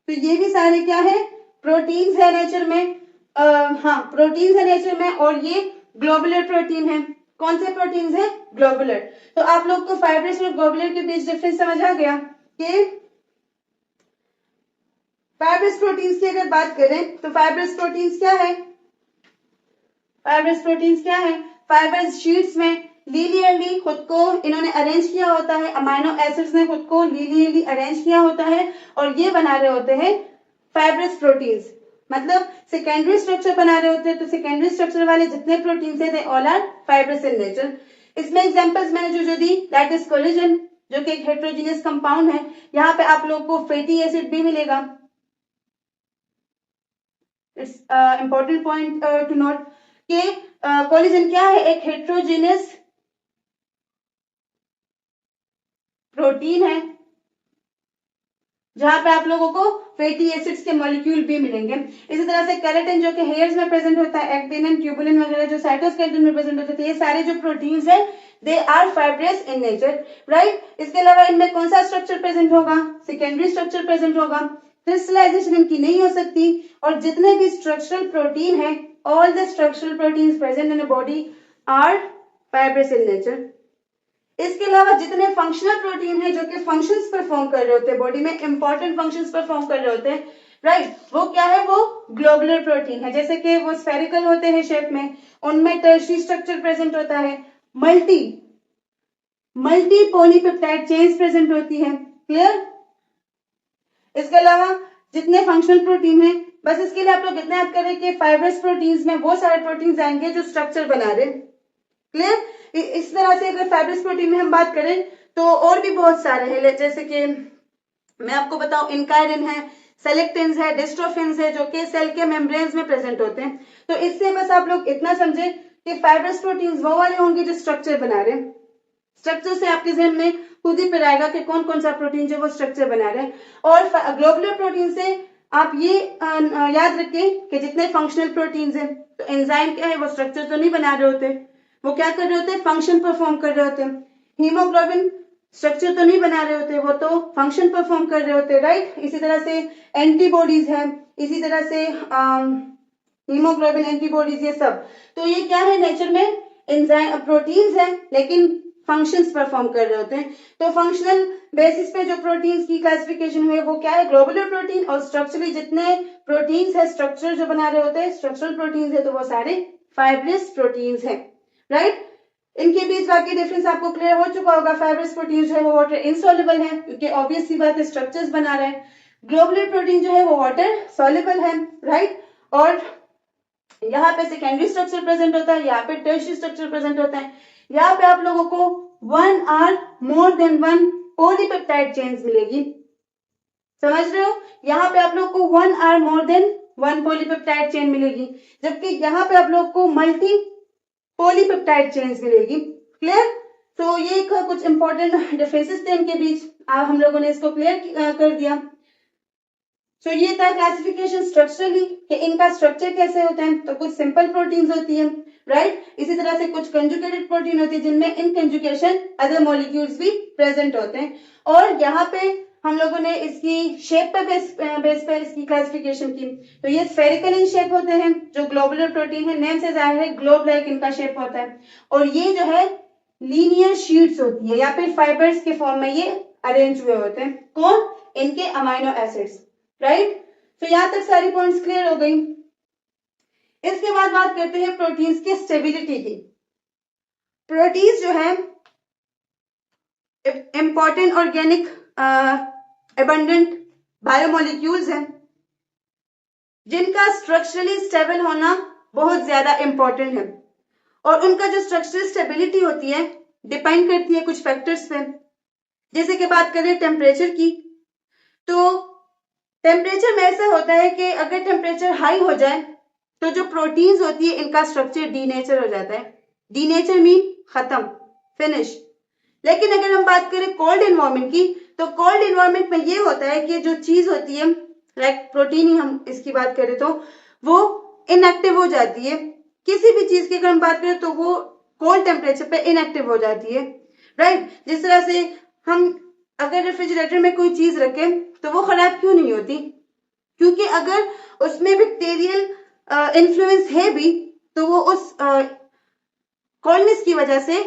तो ये भी सारे क्या है? प्रोटीन्स है नेचर में। हाँ, प्रोटीन्स है नेचर में, और ये ग्लोबुलर प्रोटीन है। कौन से प्रोटीन्स है? ग्लोबुलर। तो आप लोग को फाइब्रस और ग्लोबुलर के बीच डिफरेंस समझ आ गया कि फाइब्रस प्रोटीन्स की अगर बात करें तो फाइब्रस प्रोटीन्स क्या है? फाइब्रस प्रोटीन्स क्या है? फाइब्रस शीट्स में लीनियरली खुद को इन्होंने अरेंज किया होता है, अमाइनो एसिड्स ने खुद को लीनियरली अरेंज किया होता है, और ये बना रहे होते हैं फाइब्रस प्रोटीन्स। मतलब सेकेंडरी स्ट्रक्चर बना रहे होते हैं। तो सेकेंडरी स्ट्रक्चर वाले जितने प्रोटीन्स है, they all are fibrous in nature. इसमें एग्जांपल्स मैंने जो दी, दैट इज कोलेजन, जो कि एक हेट्रोजीनियस कंपाउंड है। यहाँ पे आप लोग को फैटी एसिड भी मिलेगा। It's important point two note कि कोलेजन क्या है? एक हेट्रोजीनियस प्रोटीन है, जहां पे आप लोगों को फैटी एसिड्स के मॉलिक्यूल भी मिलेंगे। इसी तरह से केराटिन जो कि हेयर्स में प्रेजेंट होता है, एक्टिन एंड ट्यूबुलिन वगैरह जो साइटोस्केलेटन में प्रेजेंट होते हैं, ये सारे जो प्रोटीन्स हैं, they are fibrous in nature, right. इसके अलावा इनमें कौन सा स्ट्रक्चर प्रेजेंट होगा? सेकेंडरी स्ट्रक्चर प्रेजेंट होगा। क्रिस्टलाइजेशन इनकी नहीं हो सकती, और जितने भी स्ट्रक्चरल प्रोटीन है, all the structural proteins present in a body are fibrous in nature. इसके अलावा जितने फंक्शनल प्रोटीन है जो कि फंक्शंस परफॉर्म कर रहे होते हैं बॉडी में, इंपॉर्टेंट फंक्शंस परफॉर्म कर रहे होते हैं, राइट, वो क्या है? वो ग्लोबुलर प्रोटीन है। जैसे कि वो स्फेरिकल होते हैं शेप में, उनमें टर्शियरी स्ट्रक्चर प्रेजेंट होता है, मल्टी पॉलीपेप्टाइड चेन्स प्रेजेंट होती है। क्लियर? इसके अलावा जितने फंक्शनल प्रोटीन है, बस इसके लिए आप लोग इतना याद करें कि फाइब्रस प्रोटीन्स में वो सारे प्रोटीन्स आएंगे जो स्ट्रक्चर बना रहे। क्लियर? इस तरह से अगर फाइब्रस प्रोटीन में हम बात करें तो और भी बहुत सारे हैं, जैसे कि मैं आपको बताऊं, इनकाइरिन है, सेलेक्टिन्स है, डिस्ट्रोफिन्स है, जो कि सेल के मेम्ब्रेन्स में प्रेजेंट होते हैं। तो इससे बस आप लोग इतना समझे कि फाइब्रस प्रोटीन्स वो वाले होंगे जो स्ट्रक्चर बना रहे हैं। स्ट्रक्चर से आपके जहन में खुद ही फिर आएगा कि कौन कौन सा प्रोटीन जो वो स्ट्रक्चर बना रहे हैं। और ग्लोबुलर प्रोटीन से आप ये याद रखें कि जितने फंक्शनल प्रोटीन्स हैं, तो एंजाइम क्या है? वो स्ट्रक्चर तो नहीं बना रहे होते, वो क्या कर रहे होते हैं? फंक्शन परफॉर्म कर रहे होते हैं। हीमोग्लोबिन स्ट्रक्चर तो नहीं बना रहे होते, वो तो फंक्शन परफॉर्म कर रहे होते हैं, राइट। इसी तरह से एंटीबॉडीज है, इसी तरह से हीमोग्लोबिन, एंटीबॉडीज, ये सब तो ये क्या है? नेचर में एंजाइम प्रोटीन्स है, लेकिन फंक्शंस परफॉर्म कर रहे होते हैं। तो फंक्शनल बेसिस पे जो प्रोटीन्स की क्लासिफिकेशन हुई वो क्या है? Globular protein. और स्ट्रक्चरली जितने प्रोटीन्स है, स्ट्रक्चर जो बना रहे होते हैं, स्ट्रक्चरल प्रोटीन्स है, तो वो सारे फाइब्रस प्रोटीन्स है, राइट। इनके बीच बाकी डिफरेंस आपको क्लियर हो चुका होगा। फाइब्रस प्रोटीन जो है वो वाटर इनसॉल्युबल है, क्योंकि ऑब्वियस सी बात है स्ट्रक्चर्स बना रहे हैं। ग्लोबुलर प्रोटीन जो है वो वाटर सॉल्युबल है, राइट। और यहाँ पे सेकेंडरी स्ट्रक्चर प्रेजेंट होता है, यहाँ पे टर्शियरी स्ट्रक्चर प्रेजेंट होता है। यहाँ पे आप लोगों को 1 or more than 1 polypeptide chains मिलेगी। समझ रहे हो? यहाँ पे आप लोग को 1 or more than 1 polypeptide chain मिलेगी, जबकि यहाँ पे आप लोग को मल्टी पॉलीपेप्टाइड चेन्स मिलेगी। क्लियर? तो ये कुछ इंपॉर्टेंट डिफरेंसेस थे इनके बीच, हम लोगों ने इसको क्लियर कर दिया। तो ये था क्लासिफिकेशन स्ट्रक्चरली कि इनका स्ट्रक्चर कैसे होता है। तो कुछ सिंपल प्रोटीन्स होती है, राइट। इसी तरह से कुछ कंजुगेटेड प्रोटीन होती है जिनमें इन कंजुगेशन अदर मॉलिक्यूल्स भी प्रेजेंट होते हैं। और यहाँ पे हम लोगों ने इसकी शेप पे बेस पे इसकी क्लासिफिकेशन की। तो ये स्फेरिकल इन शेप होते हैं जो ग्लोबुलर प्रोटीन है, नेम से जाहिर है ग्लोब लाइक इनका शेप होता है। और ये जो है लीनियर शीट्स होती है या फिर फाइबर्स के फॉर्म में ये अरेंज हुए होते हैं। कौन? इनके अमाइनो एसिड्स, राइट। तो यहाँ तक सारी पॉइंट्स क्लियर हो गई। इसके बाद बात करते हैं प्रोटीन्स की स्टेबिलिटी की। प्रोटीन्स जो है इंपॉर्टेंट ऑर्गेनिक एबंडेंट बायोमोलिक्यूल्स हैं जिनका स्ट्रक्चरली स्टेबल होना बहुत ज्यादा इंपॉर्टेंट है, और उनका जो स्ट्रक्चरल स्टेबिलिटी होती है डिपेंड करती है कुछ फैक्टर्स पे। जैसे कि बात करें टेम्परेचर की, तो टेम्परेचर में ऐसा होता है कि अगर टेम्परेचर हाई हो जाए तो जो प्रोटीन्स होती है इनका स्ट्रक्चर डीनेचर हो जाता है। डीनेचर मीन खत्म, फिनिश। लेकिन अगर हम बात करें कोल्ड एनवायरनमेंट की, तो कोल्ड एनवायरनमेंट में ये होता है कि जो चीज होती है लाइक प्रोटीन ही हम इसकी बात करें तो वो इनएक्टिव हो जाती है। किसी भी चीज की अगर हम बात करें तो वो कोल्ड टेम्परेचर पे इनएक्टिव हो जाती है, राइट। जिस तरह से हम अगर रेफ्रिजरेटर में कोई चीज रखें तो वो खराब क्यों नहीं होती? क्योंकि अगर उसमें बैक्टीरियल इन्फ्लुएंस है भी तो वो उस कोल्डनेस की वजह से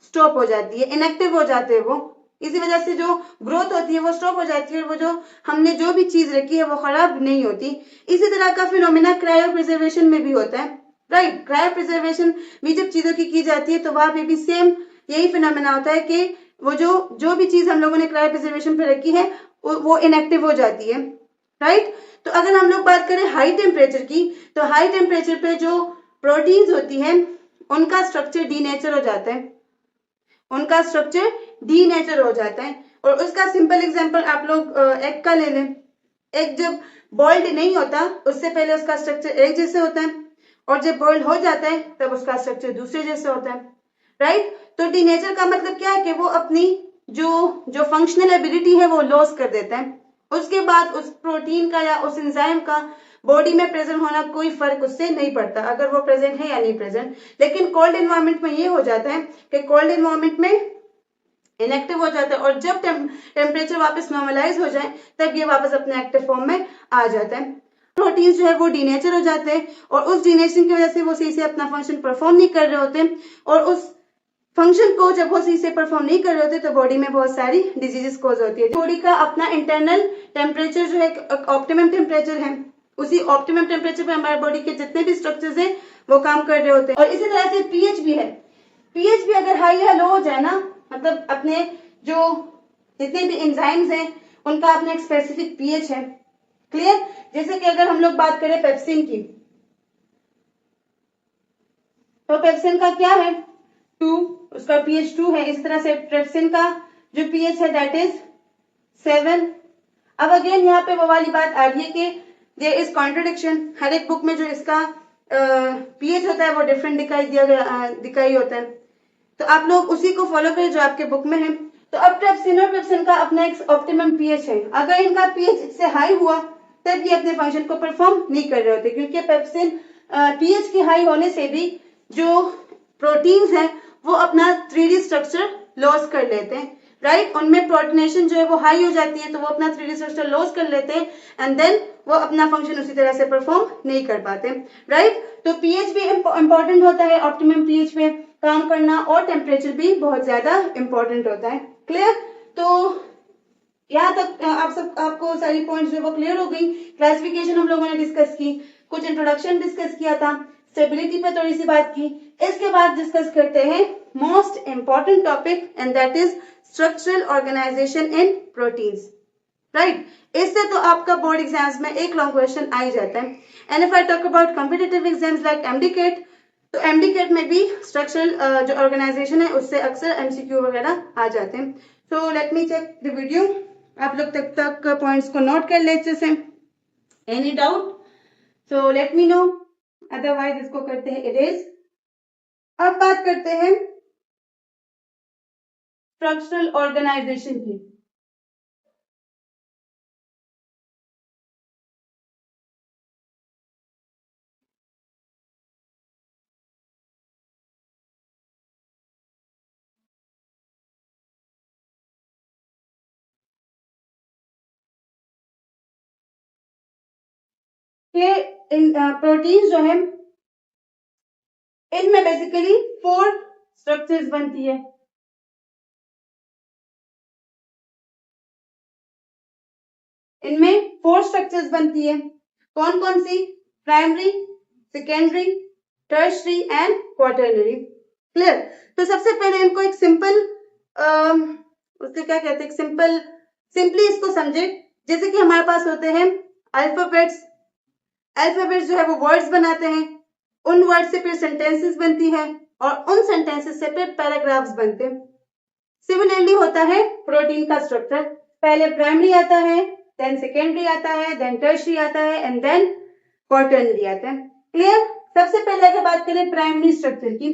स्टॉप हो जाती है, इनएक्टिव हो जाते हैं वो। इसी वजह से जो ग्रोथ होती है वो स्टॉप हो जाती है, और वो जो हमने जो भी चीज रखी है वो खराब नहीं होती। इसी तरह का फिनोमेना क्रायो प्रिजर्वेशन में भी होता है, राइट। क्रायो प्रिजर्वेशन भी जब चीजों की जाती है तो वहां पे भी सेम यही फिनोमेना होता है कि वो जो भी चीज हम लोगों ने क्रायो प्रिजर्वेशन पे रखी है वो इनएक्टिव हो जाती है, राइट। तो अगर हम लोग बात करें हाई टेम्परेचर की, तो हाई टेम्परेचर पे जो प्रोटीन्स होती है उनका स्ट्रक्चर डीनेचर हो जाता है, उनका स्ट्रक्चर डीनेचर हो जाता है। और उसका सिंपल एग्जांपल आप लोग एग का ले लें। एग जब बॉइल्ड नहीं होता उससे पहले उसका स्ट्रक्चर एक जैसे होता है, और जब बॉइल्ड हो जाता है तब उसका स्ट्रक्चर दूसरे जैसे होता है, राइट। तो डीनेचर का मतलब क्या है कि वो अपनी जो जो फंक्शनल एबिलिटी है वो लॉस कर देता है। उसके बाद उस प्रोटीन का या उस एंजाइम का बॉडी में प्रेजेंट होना कोई फर्क उससे नहीं पड़ता अगर वो प्रेजेंट है या नहीं प्रेजेंट। लेकिन कोल्ड एनवायरनमेंट में ये हो जाता है कि कोल्ड एनवायरनमेंट में इनएक्टिव हो जाता है, और जब टेम्परेचर वापस नॉर्मलाइज हो जाए तब ये वापस अपने एक्टिव फॉर्म में आ जाता है। प्रोटीन्स जो है वो डीनेचर हो जाते हैं, और उस डीनेचरिंग की वजह से वो सही से अपना फंक्शन परफॉर्म नहीं कर रहे होते, और उस फंक्शन को जब वो सही से परफॉर्म नहीं कर रहे होते तो बॉडी में बहुत सारी डिजीजेस कॉज होती है। बॉडी का अपना इंटरनल टेम्परेचर जो है ऑप्टिमम टेम्परेचर है, उसी ऑप्टिमम टेम्परेचर पे हमारे बॉडी के जितने भी स्ट्रक्चर्स हैं वो काम कर रहे होते हैं। और इसी तरह से पीएच भी है। पीएच भी अगर हाई या लो हो जाए ना, मतलब अपने जो जितने भी एंजाइम्स हैं उनका अपना एक स्पेसिफिक पीएच है, क्लियर। जैसे कि अगर हम लोग बात करें पेप्सिन की, तो पेप्सिन का क्या है 2, उसका पीएच 2 है। इस तरह से ट्रिप्सिन का जो पीएच है दैट इज 7। अब अगेन यहाँ पे वो वाली बात आ रही है कि देयर इज कॉन्ट्रडिक्शन। हर एक बुक में जो इसका पीएच होता है वो डिफरेंट दिखाई होता है, तो आप लोग उसी को फॉलो करें जो आपके बुक में है। तो अब ट्रिप्सिन और पेप्सिन का अपना एक ऑप्टिमम पीएच है। अगर इनका पीएच इससे हाई हुआ तब ये अपने फंक्शन को परफॉर्म नहीं कर रहे होते, क्योंकि पेप्सिन पीएच के हाई होने से भी जो प्रोटीन्स हैं वो अपना 3D स्ट्रक्चर लॉस कर लेते हैं, राइट। उनमें प्रोटीनेशन जो है वो हाई हो जाती है तो वो अपना 3D स्ट्रक्चर लॉस कर लेते हैं, एंड देन वो अपना फंक्शन उसी तरह से परफॉर्म नहीं कर पाते, राइट। तो पीएच भी इंपॉर्टेंट होता है, ऑप्टिमम पीएच पे काम करना, और टेम्परेचर भी बहुत ज्यादा इंपॉर्टेंट होता है, क्लियर। तो यहाँ तक आपको सारी पॉइंट्स जो वो क्लियर हो गई। क्लासिफिकेशन हम लोगों ने डिस्कस की, कुछ इंट्रोडक्शन डिस्कस किया था, स्टेबिलिटी पे थोड़ी सी बात की। इसके बाद डिस्कस करते हैं most important topic, and that is structural organization in proteins, right. इससे तो आपका बोर्ड एग्जाम्स में एक लॉन्ग क्वेश्चन आ ही जाता है। And if I talk about competitive exams like MDCAT, तो एमडीकेट में भी स्ट्रक्चरल जो ऑर्गेनाइजेशन है उससे अक्सर एमसीक्यू वगैरह आ जाते हैं। So let me check the video. आप लोग तब तक पॉइंट्स को नोट कर ले अच्छे से। Any doubt? सो लेट मी नो, अदरवाइज इसको करते हैं इरेज। अब बात करते हैं स्ट्रक्चरल ऑर्गेनाइजेशन की। कि प्रोटीन जो है इनमें बेसिकली 4 स्ट्रक्चर्स बनती है। इनमें 4 स्ट्रक्चर्स बनती है। कौन कौन सी? Primary, secondary, tertiary and quaternary. Clear? तो सबसे पहले इनको एक सिंपल उसके क्या कहते हैं, सिंपली इसको समझे। जैसे कि हमारे पास होते हैं अल्फाबेट्स। अल्फाबेट्स जो है वो वर्ड्स बनाते हैं, उन वर्ड से फिर सेंटेंसेस बनती है और उन सेंटेंसेस से फिर पैराग्राफ्स बनते हैं। सिमिलरली होता है प्रोटीन का स्ट्रक्चर। पहले प्राइमरी आता है, देन सेकेंडरी आता है, देन टर्शरी आता है एंड देन क्वाटरनरी आता है। क्लियर? सबसे पहले अगर बात करें प्राइमरी स्ट्रक्चर की,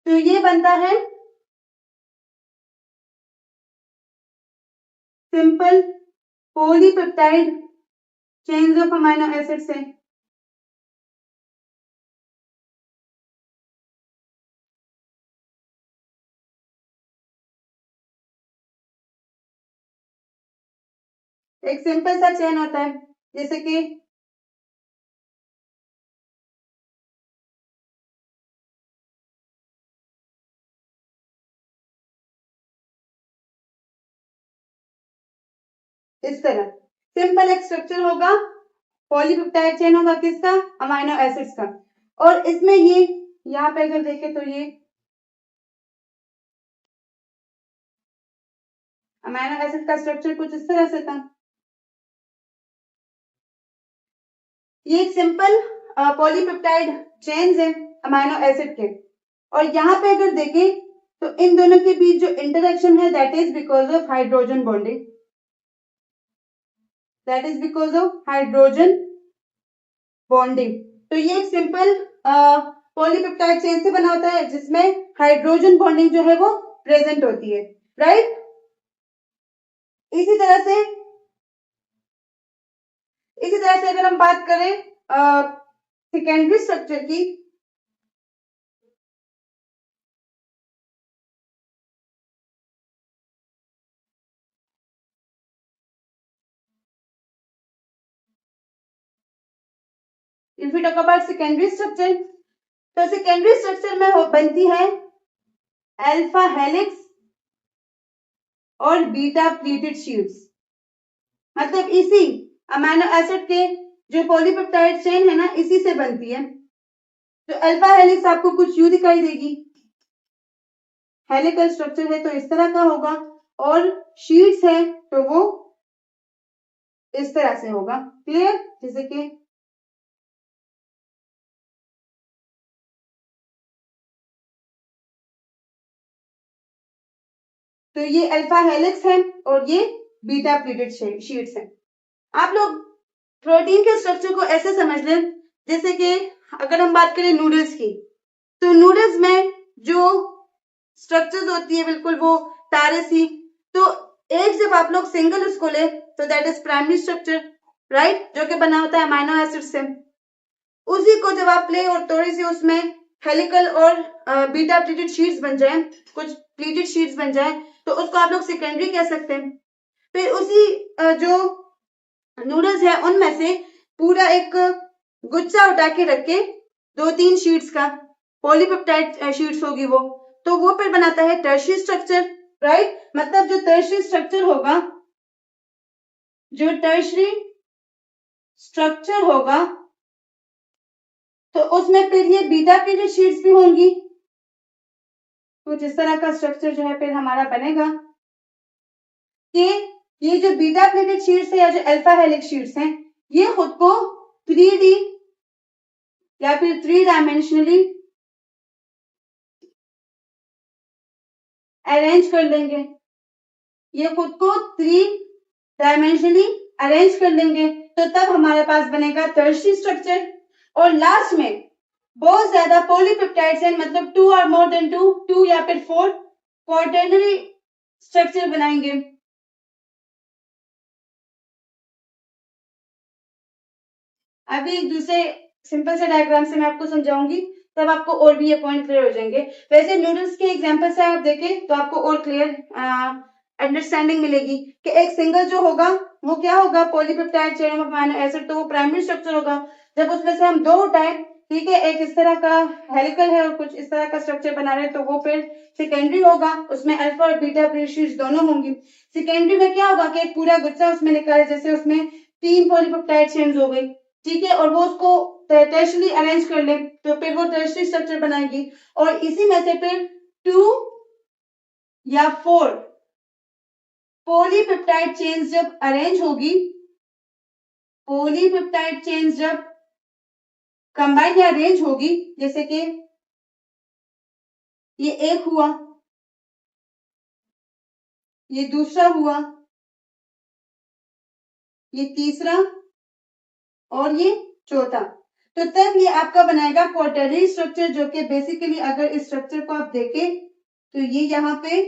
तो ये बनता है simple polypeptide chains of amino acid से। एक सिंपल सा चेन होता है, जैसे कि इस तरह सिंपल एक स्ट्रक्चर होगा, पॉलीपेप्टाइड चेन होगा किसका? अमीनो एसिड्स का। और इसमें ये यहाँ पे अगर देखें तो ये अमीनो एसिड का स्ट्रक्चर कुछ इस तरह से था। ये एक सिंपल पॉलीपेप्टाइड चेन्स है अमीनो एसिड के। और यहाँ पे अगर देखें तो इन दोनों के बीच जो इंटरेक्शन है that is because of hydrogen bonding. That is because of hydrogen bonding. तो ये एक सिंपल पॉलीपेप्टाइड चेन से बना होता है जिसमें हाइड्रोजन बॉन्डिंग जो है वो प्रेजेंट होती है, राइट? इसी तरह से अगर हम बात करें सेकेंडरी स्ट्रक्चर की, if we talk about secondary structure, तो सेकेंडरी स्ट्रक्चर में बनती है अल्फा हेलिक्स और बीटा प्लीटेड शीट्स। मतलब इसी अमीनो एसिड के जो पॉलीपेप्टाइड चेन है ना, इसी से बनती है। तो अल्फा हेलिक्स आपको कुछ यूं दिखाई देगी, हेलिकल स्ट्रक्चर है तो इस तरह का होगा, और शीट्स है तो वो इस तरह से होगा। क्लियर? जैसे कि तो ये अल्फा हेलिक्स है और ये बीटा प्लीटेड शीट्स है। आप लोग प्रोटीन के स्ट्रक्चर को ऐसे समझ लें, जैसे कि अगर हम बात करें नूडल्स की, तो नूडल्स में जो स्ट्रक्चर्स होती है बिल्कुल वो तारे सी। तो एक जब आप लोग सिंगल उसको ले तो that is primary structure, right? जो कि बना होता है अमीनो एसिड से। उसी को जब आप ले और थोड़ी सी उसमें हेलिकल और बीटा प्लीटेड शीट्स बन जाए, कुछ प्लीटेड शीट्स बन जाए, तो उसको आप लोग सेकेंडरी कह सकते हैं। फिर उसी जो नूडल्स है उनमें से पूरा एक गुच्छा उठा के रखे 2-3 शीट्स का, पॉलीपेप्टाइड शीट्स होगी वो, तो वो फिर बनाता है टर्शियरी स्ट्रक्चर, राइट? मतलब जो टर्शियरी स्ट्रक्चर होगा तो उसमें फिर ये बीटा प्लीटेड शीट्स भी होंगी। कुछ इस तरह का स्ट्रक्चर जो है फिर हमारा बनेगा कि ये जो बीटा प्लीटेड शीट्स है या जो अल्फा हेलिक्स शीट्स हैं, ये खुद को 3D या फिर 3 डायमेंशनली अरेंज कर लेंगे। ये खुद को 3 डायमेंशनली अरेंज कर लेंगे, तो तब हमारे पास बनेगा टर्शियरी स्ट्रक्चर। और लास्ट में बहुत ज्यादा पॉलीपेप्टाइड्स हैं, मतलब 2 और मोर देन 2 या फिर 4 क्वाटरनरी स्ट्रक्चर बनाएंगे। अभी एक दूसरे सिंपल से डायग्राम से मैं आपको समझाऊंगी, तब आपको और भी ये पॉइंट क्लियर हो जाएंगे। वैसे नूडल्स के एग्जांपल से आप देखें तो आपको और क्लियर अंडरस्टैंडिंग मिलेगी कि एक सिंगल जो होगा वो क्या होगा, polypeptide chain of amino acid, तो वो प्राइमरी स्ट्रक्चर होगा। जब उसमें से हम 2 उठाए ठीक है, एक इस तरह का हेलिकल है और कुछ इस तरह का स्ट्रक्चर बना रहे हैं, तो वो फिर सेकेंडरी होगा, उसमें अल्फा और बीटा प्लीटेड शीट्स दोनों होंगी। सेकेंडरी में क्या होगा कि एक पूरा गुच्छा उसमें लिखा है, जैसे उसमें 3 पॉलीपेप्टाइड चेन्स हो गई, ठीक है, और वो उसको टर्शरी अरेंज कर ले तो फिर वो टर्शरी स्ट्रक्चर बनाएगी, और इसी में से फिर 2 या 4 पॉलीपेप्टाइड चेन्स जब अरेंज होगी, पॉलीपेप्टाइड चेन्स जब कंबाइन या अरेंज होगी, जैसे कि ये एक हुआ, ये दूसरा हुआ, ये तीसरा और ये चौथा, तो तब ये आपका बनाएगा क्वार्टरनरी स्ट्रक्चर, जो कि बेसिकली अगर इस स्ट्रक्चर को आप देखें तो ये यहाँ पे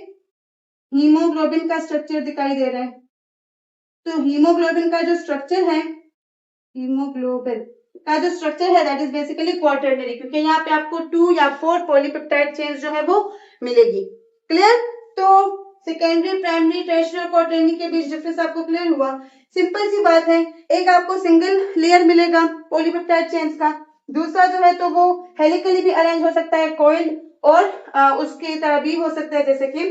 हीमोग्लोबिन का स्ट्रक्चर दिखाई दे रहा है। तो हीमोग्लोबिन का जो स्ट्रक्चर है, हीमोग्लोबिन का जो स्ट्रक्चर है दैट इज बेसिकली क्वार्टरनरी, क्योंकि यहाँ पे आपको 2 या 4 पॉलीपेप्टाइड चेन्स जो है वो मिलेगी। क्लियर? तो सेकेंडरी, प्राइमरी, टर्शियरी और क्वार्टरनरी के बीच डिफरेंस आपको क्लियर हुआ। सिंपल सी बात है, एक आपको सिंगल लेयर मिलेगा पॉलीपेप्टाइड चेन्स का, दूसरा जो है तो वो हेलिकली भी अरेंज हो सकता है, कॉइल, और उसकी तरह भी हो सकता है, जैसे कि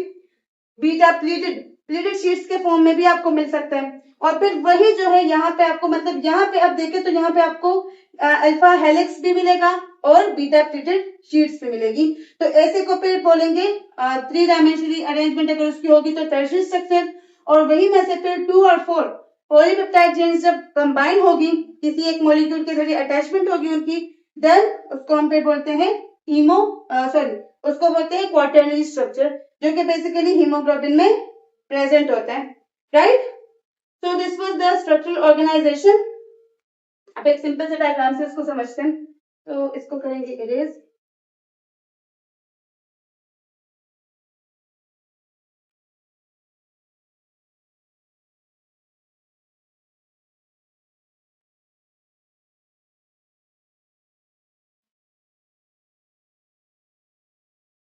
बीटा प्लीटेड शीट्स के फॉर्म में भी आपको मिल सकता है। और फिर वही जो है यहाँ पे आपको, मतलब यहाँ पे आप देखें तो यहाँ पे आपको अल्फा हेलिक्स भी मिलेगा और बीटा प्लीटेड शीट्स भी मिलेगी। तो ऐसे को फिर बोलेंगे 3 डायमेंशनली अरेंजमेंट अगर उसकी होगी तो टर्शियरी स्ट्रक्चर, और वही में से फिर 2 और 4 पॉलीपेप्टाइड चेन्स जब कंबाइन होगी, किसी एक मॉलिक्यूल के जरिए अटैचमेंट होगी उनकी, देन उसको हम फिर बोलते हैं उसको बोलते हैं क्वार्टरनरी स्ट्रक्चर, जो कि बेसिकली हीमोग्लोबिन में प्रेजेंट होता है, right? So this was the structural organization. अब एक सिंपल से डायग्राम से इसको समझते हैं, तो इसको करेंगे इरेज।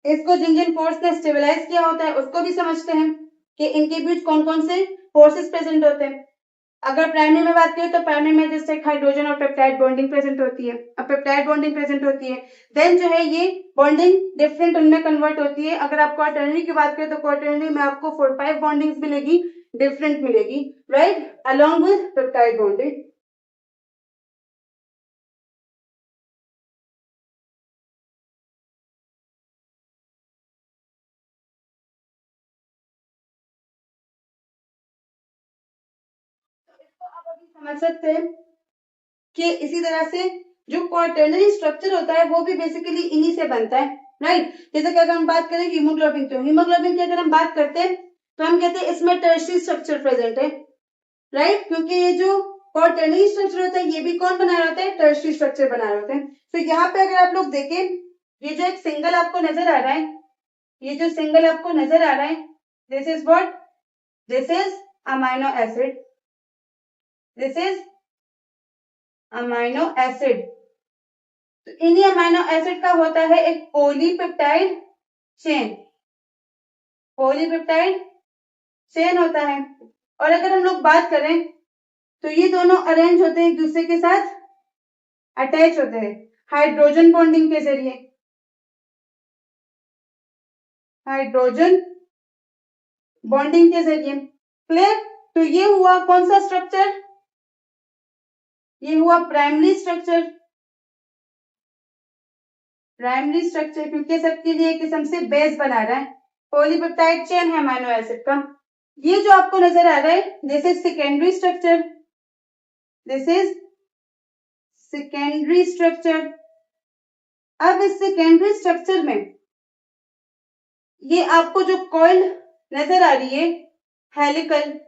इसको जिन जिन फोर्स ने स्टेबलाइज किया होता है उसको भी समझते हैं कि इनके बीच कौन कौन से फोर्सेस प्रेजेंट होते हैं। अगर प्राइमरी में बात करें तो प्राइमरी में जैसे हाइड्रोजन और पेप्टाइड बॉन्डिंग प्रेजेंट होती है, अब पेप्टाइड बॉन्डिंग प्रेजेंट होती है, देन जो है ये बॉन्डिंग डिफरेंट उनमें कन्वर्ट होती है। अगर आप क्वार्टरनरी की बात करें तो क्वार्टरनरी में आपको 4-5 बॉन्डिंग्स मिलेगी, डिफरेंट मिलेगी, right, along with peptide bonding. समझ सकते हैं कि इसी तरह से जो क्वार्टरनरी स्ट्रक्चर होता है वो भी बेसिकली इन्हीं से बनता है, राइट? जैसे कि अगर हम बात करें हीमोग्लोबिन, तो हीमोग्लोबिन की अगर हम बात करते हैं तो हम कहते हैं इसमें टर्शियरी स्ट्रक्चर प्रेजेंट है, राइट? क्योंकि ये जो क्वार्टरनरी स्ट्रक्चर होता है ये भी कौन बना रहा होता है? टर्शियरी स्ट्रक्चर बना रहे होते हैं। तो यहाँ पे अगर आप लोग देखें, ये जो एक सिंगल आपको नजर आ रहा है, ये जो सिंगल आपको नजर आ रहा है, this is what? This is amino acid, this is amino acid. तो इन्हीं अमाइनो एसिड का होता है एक पॉलीपेप्टाइड चेन, पॉलीपेप्टाइड चेन होता है। और अगर हम लोग बात करें तो ये दोनों अरेंज होते हैं एक दूसरे के साथ, अटैच होते हैं हाइड्रोजन बॉन्डिंग के जरिए, हाइड्रोजन बॉन्डिंग के जरिए। क्लियर? तो ये हुआ कौन सा स्ट्रक्चर? ये हुआ प्राइमरी स्ट्रक्चर, प्राइमरी स्ट्रक्चर, क्योंकि सबके लिए एक किस्म से बेस बना रहा है, पॉलीपेप्टाइड चेन है अमाइनो एसिड का। ये जो आपको नजर आ रहा है this is secondary structure, this is secondary structure. अब इस सेकेंडरी स्ट्रक्चर में ये आपको जो कॉइल नजर आ रही है हेलिकल,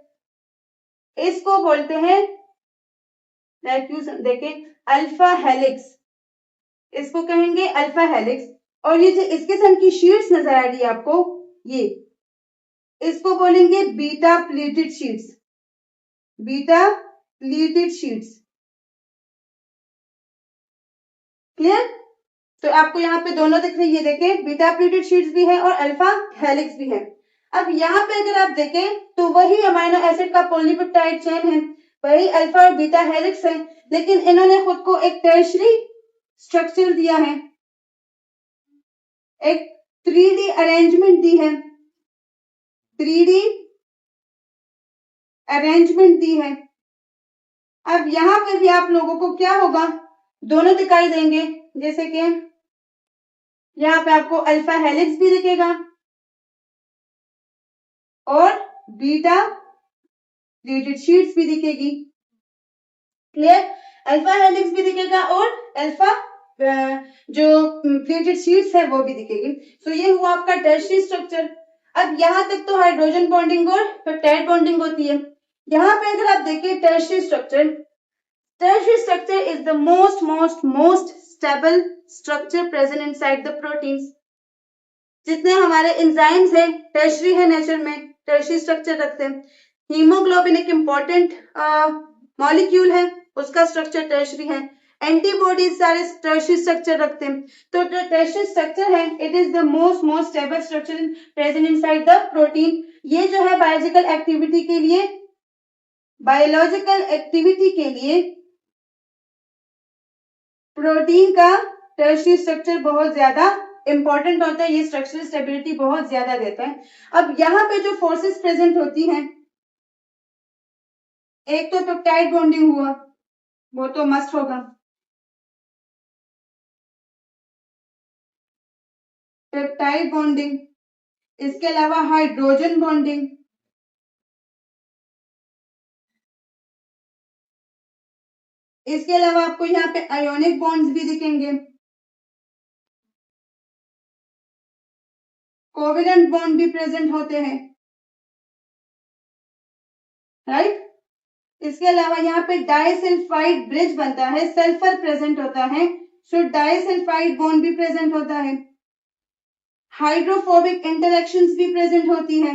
इसको बोलते हैं, देखें, अल्फा हेलिक्स, इसको कहेंगे अल्फा हेलिक्स। और ये जो इस किस्म की शीट्स नजर आ रही है आपको, ये इसको बोलेंगे beta pleated sheets, beta pleated sheets. Clear? तो आपको यहाँ पे दोनों दिख रही है, देखें, बीटा प्लीटेड शीट्स भी है और अल्फा हेलिक्स भी है। अब यहाँ पे अगर आप देखें तो वही अमाइनो एसिड का पॉलीपेप्टाइड चेन है, वही अल्फा और बीटा हेलिक्स है, लेकिन इन्होंने खुद को एक टर्शियरी स्ट्रक्चर दिया है, एक 3D अरेंजमेंट दी है, 3D अरेंजमेंट दी है। अब यहां पर भी आप लोगों को क्या होगा, दोनों दिखाई देंगे, जैसे कि यहाँ पे आपको अल्फा हेलिक्स भी दिखेगा और बीटा प्लेटेड शीट्स भी दिखेगी। क्लियर? अल्फा हेलिक्स भी दिखेगा और अल्फा जो प्लेटेड शीट्स है वो भी दिखेगी। सो ये हुआ आपका टर्शियरी स्ट्रक्चर। अब यहाँ तक तो हाइड्रोजन बॉन्डिंग और पेप्टाइड बॉन्डिंग होती है। यहाँ पे अगर आप देखिए tertiary structure is the most stable structure present inside the proteins. जितने हमारे एंजाइम्स हैं टर्शियरी है नेचर में, टर्शियरी स्ट्रक्चर रखते हैं। हीमोग्लोबिन एक इंपॉर्टेंट मॉलिक्यूल है, उसका स्ट्रक्चर टर्शियरी है। एंटीबॉडीज सारे टर्शियरी स्ट्रक्चर रखते हैं। तो जो टर्शियरी स्ट्रक्चर है it is the most stable structure present inside the protein. ये जो है बायोलॉजिकल एक्टिविटी के लिए प्रोटीन का टर्शियरी स्ट्रक्चर बहुत ज्यादा इंपॉर्टेंट होता है, ये स्ट्रक्चरल स्टेबिलिटी बहुत ज्यादा देता है। अब यहाँ पे जो फोर्सेस प्रेजेंट होती हैं, एक तो पेप्टाइड बॉन्डिंग हुआ, वो तो मस्ट होगा, पेप्टाइड बॉन्डिंग, इसके अलावा हाइड्रोजन बॉन्डिंग, इसके अलावा आपको यहाँ पे आयोनिक बॉन्ड्स भी दिखेंगे, कोवेलेंट बॉन्ड भी प्रेजेंट होते हैं, राइट। इसके अलावा यहाँ पे डाइसल्फाइड ब्रिज बनता है, सल्फर प्रेजेंट होता है, सो डाइसल्फाइड बॉन्ड भी प्रेजेंट होता है। हाइड्रोफोबिक इंटरेक्शंस भी प्रेजेंट होती है,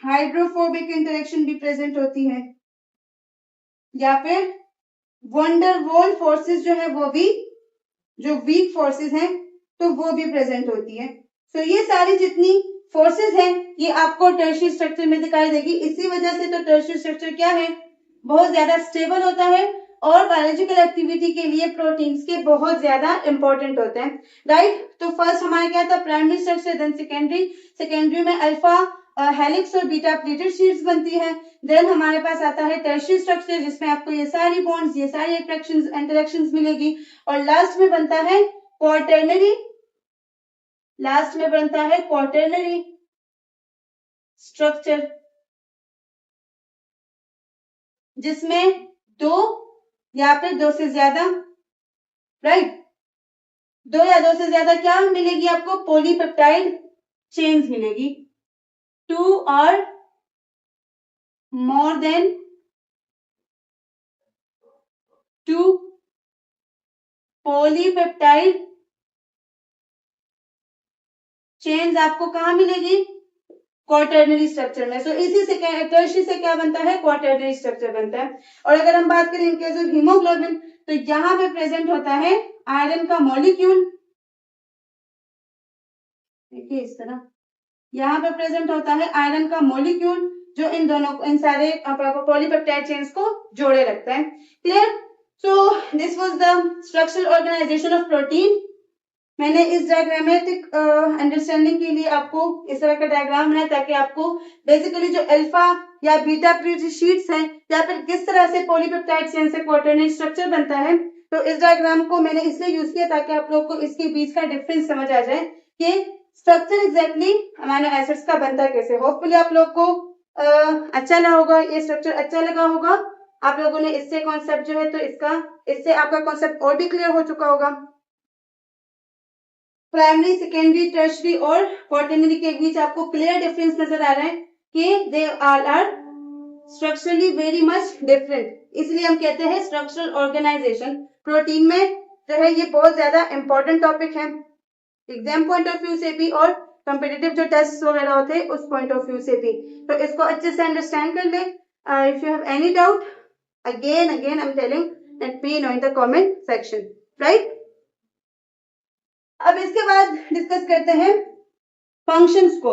हाइड्रोफोबिक इंटरेक्शन भी प्रेजेंट होती है, या फिर वंडरवॉल फोर्सेस जो है वो भी, जो वीक फोर्सेस हैं तो वो भी प्रेजेंट होती है। सो ये सारी जितनी फोर्सेस हैं ये आपको टर्शियरी स्ट्रक्चर में दिखाई देगी। इसी वजह से तो टर्शियरी स्ट्रक्चर क्या है, बहुत ज्यादा स्टेबल होता है और बायोलॉजिकल एक्टिविटी के लिए प्रोटीन्स के बहुत ज्यादा इंपॉर्टेंट होते हैं, राइट। तो फर्स्ट हमारा क्या था, प्राइमरी स्ट्रक्चर, देन सेकेंडरी में अल्फा हेलिक्स और बीटा प्लेटेड शीट्स बनती है। देन हमारे पास आता है टर्शियरी स्ट्रक्चर जिसमें आपको ये सारी बॉन्ड्स, ये सारी इंटरेक्शंस मिलेगी। और लास्ट में बनता है क्वार्टरनरी स्ट्रक्चर, जिसमें दो या फिर दो से ज्यादा, राइट, दो या दो से ज्यादा क्या मिलेगी आपको, पॉलीपेप्टाइड चेन्स मिलेगी, 2 or more than 2 polypeptide chains आपको कहाँ मिलेगी, क्वार्टरनरी स्ट्रक्चर में। सो इसी से टर्शियरी से क्या बनता है, क्वार्टरनरी स्ट्रक्चर बनता है। और अगर हम बात करें इनकेस ऑफ हीमोग्लोबिन, तो यहाँ पे प्रेजेंट होता है आयरन का मॉलिक्यूल, देखिए इस तरह यहाँ पे प्रेजेंट होता है आयरन का मॉलिक्यूल जो इन सारे पॉलीपेप्टाइड चेन्स को जोड़े रखता है। Clear? So this was the structural organization of protein. मैंने इस डायग्रामेटिक अंडरस्टैंडिंग के लिए आपको इस तरह का डायग्राम बनाया ताकि आपको बेसिकली जो अल्फा या बीटा प्लेटेड शीट्स हैं या फिर किस तरह से पॉलीपेप्टाइड चेन से क्वार्टरनरी स्ट्रक्चर बनता है, तो इस डायग्राम को मैंने इसलिए यूज किया ताकि आप लोग को इसके बीच का डिफरेंस समझ आ जाए कि स्ट्रक्चर एग्जैक्टली अमीनो एसिड्स का बनता कैसे। होपफुली आप लोग को अच्छा लगा होगा, ये स्ट्रक्चर अच्छा लगा होगा आप लोगों ने। इससे कॉन्सेप्ट जो है तो इससे आपका कॉन्सेप्ट और भी क्लियर हो चुका होगा। प्राइमरी, सेकेंडरी, टर्शियरी और क्वार्टरनरी के बीच आपको क्लियर डिफरेंस नजर आ रहा है कि they all are structurally very much different, इसलिए हम कहते हैं स्ट्रक्चरल ऑर्गेनाइजेशन। प्रोटीन में जो है ये बहुत ज्यादा इंपॉर्टेंट टॉपिक है एग्जाम पॉइंट ऑफ व्यू से भी और कॉम्पिटिटिव जो टेस्ट वगैरह होते हैं उस पॉइंट ऑफ व्यू से भी, तो इसको अच्छे से अंडरस्टैंड कर ले। If you have any doubt again I'm telling, let me know in the comment section, right? अब इसके बाद डिस्कस करते हैं फंक्शंस को।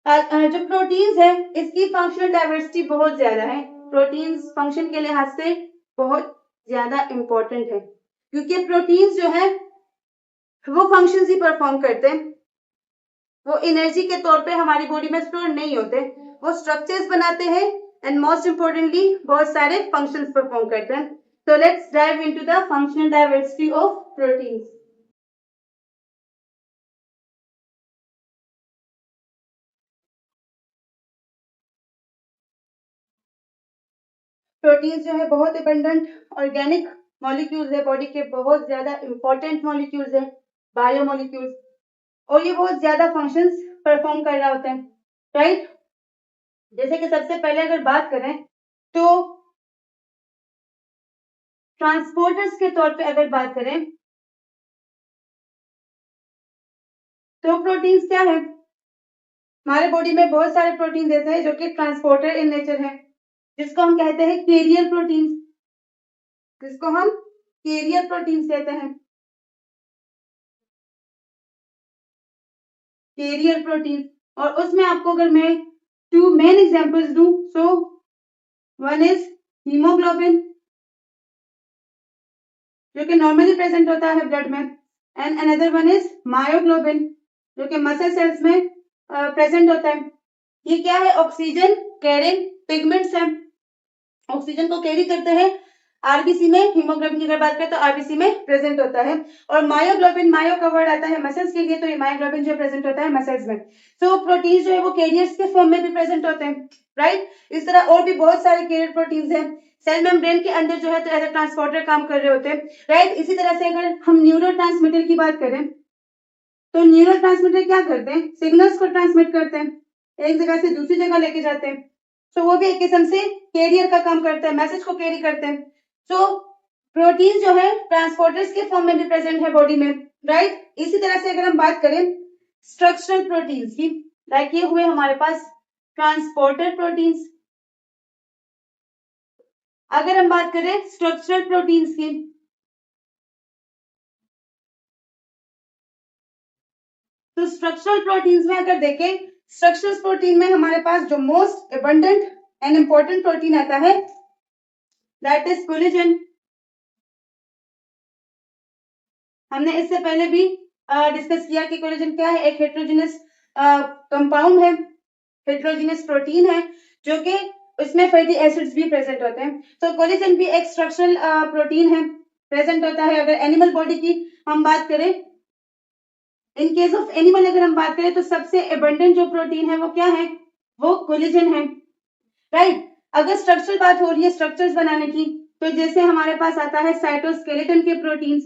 जो प्रोटीन्स है इसकी फंक्शनल डाइवर्सिटी बहुत ज्यादा है, प्रोटीन्स फंक्शन के लिहाज से बहुत ज्यादा इंपॉर्टेंट है, क्योंकि प्रोटीन्स जो है वो फंक्शंस ही परफॉर्म करते हैं, वो एनर्जी के तौर पे हमारी बॉडी में स्टोर नहीं होते, वो स्ट्रक्चर्स बनाते हैं एंड मोस्ट इंपॉर्टेंटली बहुत सारे फंक्शंस परफॉर्म करते हैं। So let's dive into the functional diversity of proteins. Proteins जो है बहुत अबंडेंट ऑर्गेनिक मॉलिक्यूल्स है, बॉडी के बहुत ज्यादा इंपॉर्टेंट मॉलिक्यूल्स है, बायो मॉलिक्यूल्स, और ये बहुत ज्यादा फंक्शंस परफॉर्म कर रहा होता है, राइट। जैसे कि सबसे पहले अगर बात करें तो ट्रांसपोर्टर्स के तौर पे अगर बात करें तो प्रोटीन्स क्या है, हमारे बॉडी में बहुत सारे प्रोटीन ऐसे हैं जो कि ट्रांसपोर्टर इन नेचर है, जिसको हम कहते हैं कैरियर प्रोटीन्स, जिसको हम कैरियर प्रोटीन्स कहते हैं, कैरियर प्रोटीन। और उसमें आपको अगर मैं 2 मेन एग्जांपल्स दूं, सो वन इज हीमोग्लोबिन जो कि नॉर्मली प्रेजेंट होता है ब्लड में, and another one is myoglobin जो कि मसल सेल्स में प्रेजेंट होता है। ये क्या है, ऑक्सीजन कैरिंग पिगमेंट्स हैं, ऑक्सीजन को कैरी करते हैं आरबीसी में, हीमोग्लोबिन की अगर बात करें तो आरबीसी में प्रेजेंट होता है। और मायोग्लोबिन, मायो का वर्ड आता है मसल्स के लिए, तो ये मायोग्लोबिन जो प्रेजेंट होता है मसल्स में। तो प्रोटीन जो है वो कैरियर्स के फॉर्म में भी प्रेजेंट होते हैं, राइट। इस तरह और भी बहुत सारे कैरियर प्रोटीन्स हैं, सेल मेम्ब्रेन के अंदर जो है तो एज अ ट्रांसपोर्टर काम कर रहे होते हैं, राइट। इसी तरह से अगर हम न्यूरोट्रांसमीटर की बात करें तो न्यूरोट्रांसमीटर क्या करते हैं, सिग्नल्स को ट्रांसमिट करते हैं, एक जगह से दूसरी जगह लेके जाते हैं। तो वो भी एक किस्म से कैरियर का काम करते हैं, मैसेज को कैरी करते हैं। तो प्रोटीन जो है ट्रांसपोर्टर्स के फॉर्म में भी प्रेजेंट है बॉडी में, राइट। इसी तरह से अगर हम बात करें स्ट्रक्चरल प्रोटीन्स की, लाइक ये हुए हमारे पास ट्रांसपोर्टर प्रोटीन्स। अगर हम बात करें स्ट्रक्चरल प्रोटीन्स की, तो स्ट्रक्चरल प्रोटीन्स में अगर देखें, स्ट्रक्चरल प्रोटीन में हमारे पास जो most abundant and important protein आता है दैट इज कोलेजन। हमने इससे पहले भी डिस्कस किया कि कोलेजन क्या है, एक हेट्रोजेनस कंपाउंड है, हेट्रोजेनस प्रोटीन है जो कि उसमें फैटी एसिड्स भी प्रेजेंट होते हैं। तो कोलेजन भी एक स्ट्रक्चरल प्रोटीन है, प्रेजेंट होता है। अगर एनिमल बॉडी की हम बात करें, इन केस ऑफ एनिमल अगर हम बात करें तो सबसे एबंडेंट जो प्रोटीन है वो क्या है, वो कोलेजन है, राइट। अगर स्ट्रक्चरल बात हो रही है स्ट्रक्चर्स बनाने की, तो जैसे हमारे पास आता है साइटोस्केलेटन के प्रोटीन्स।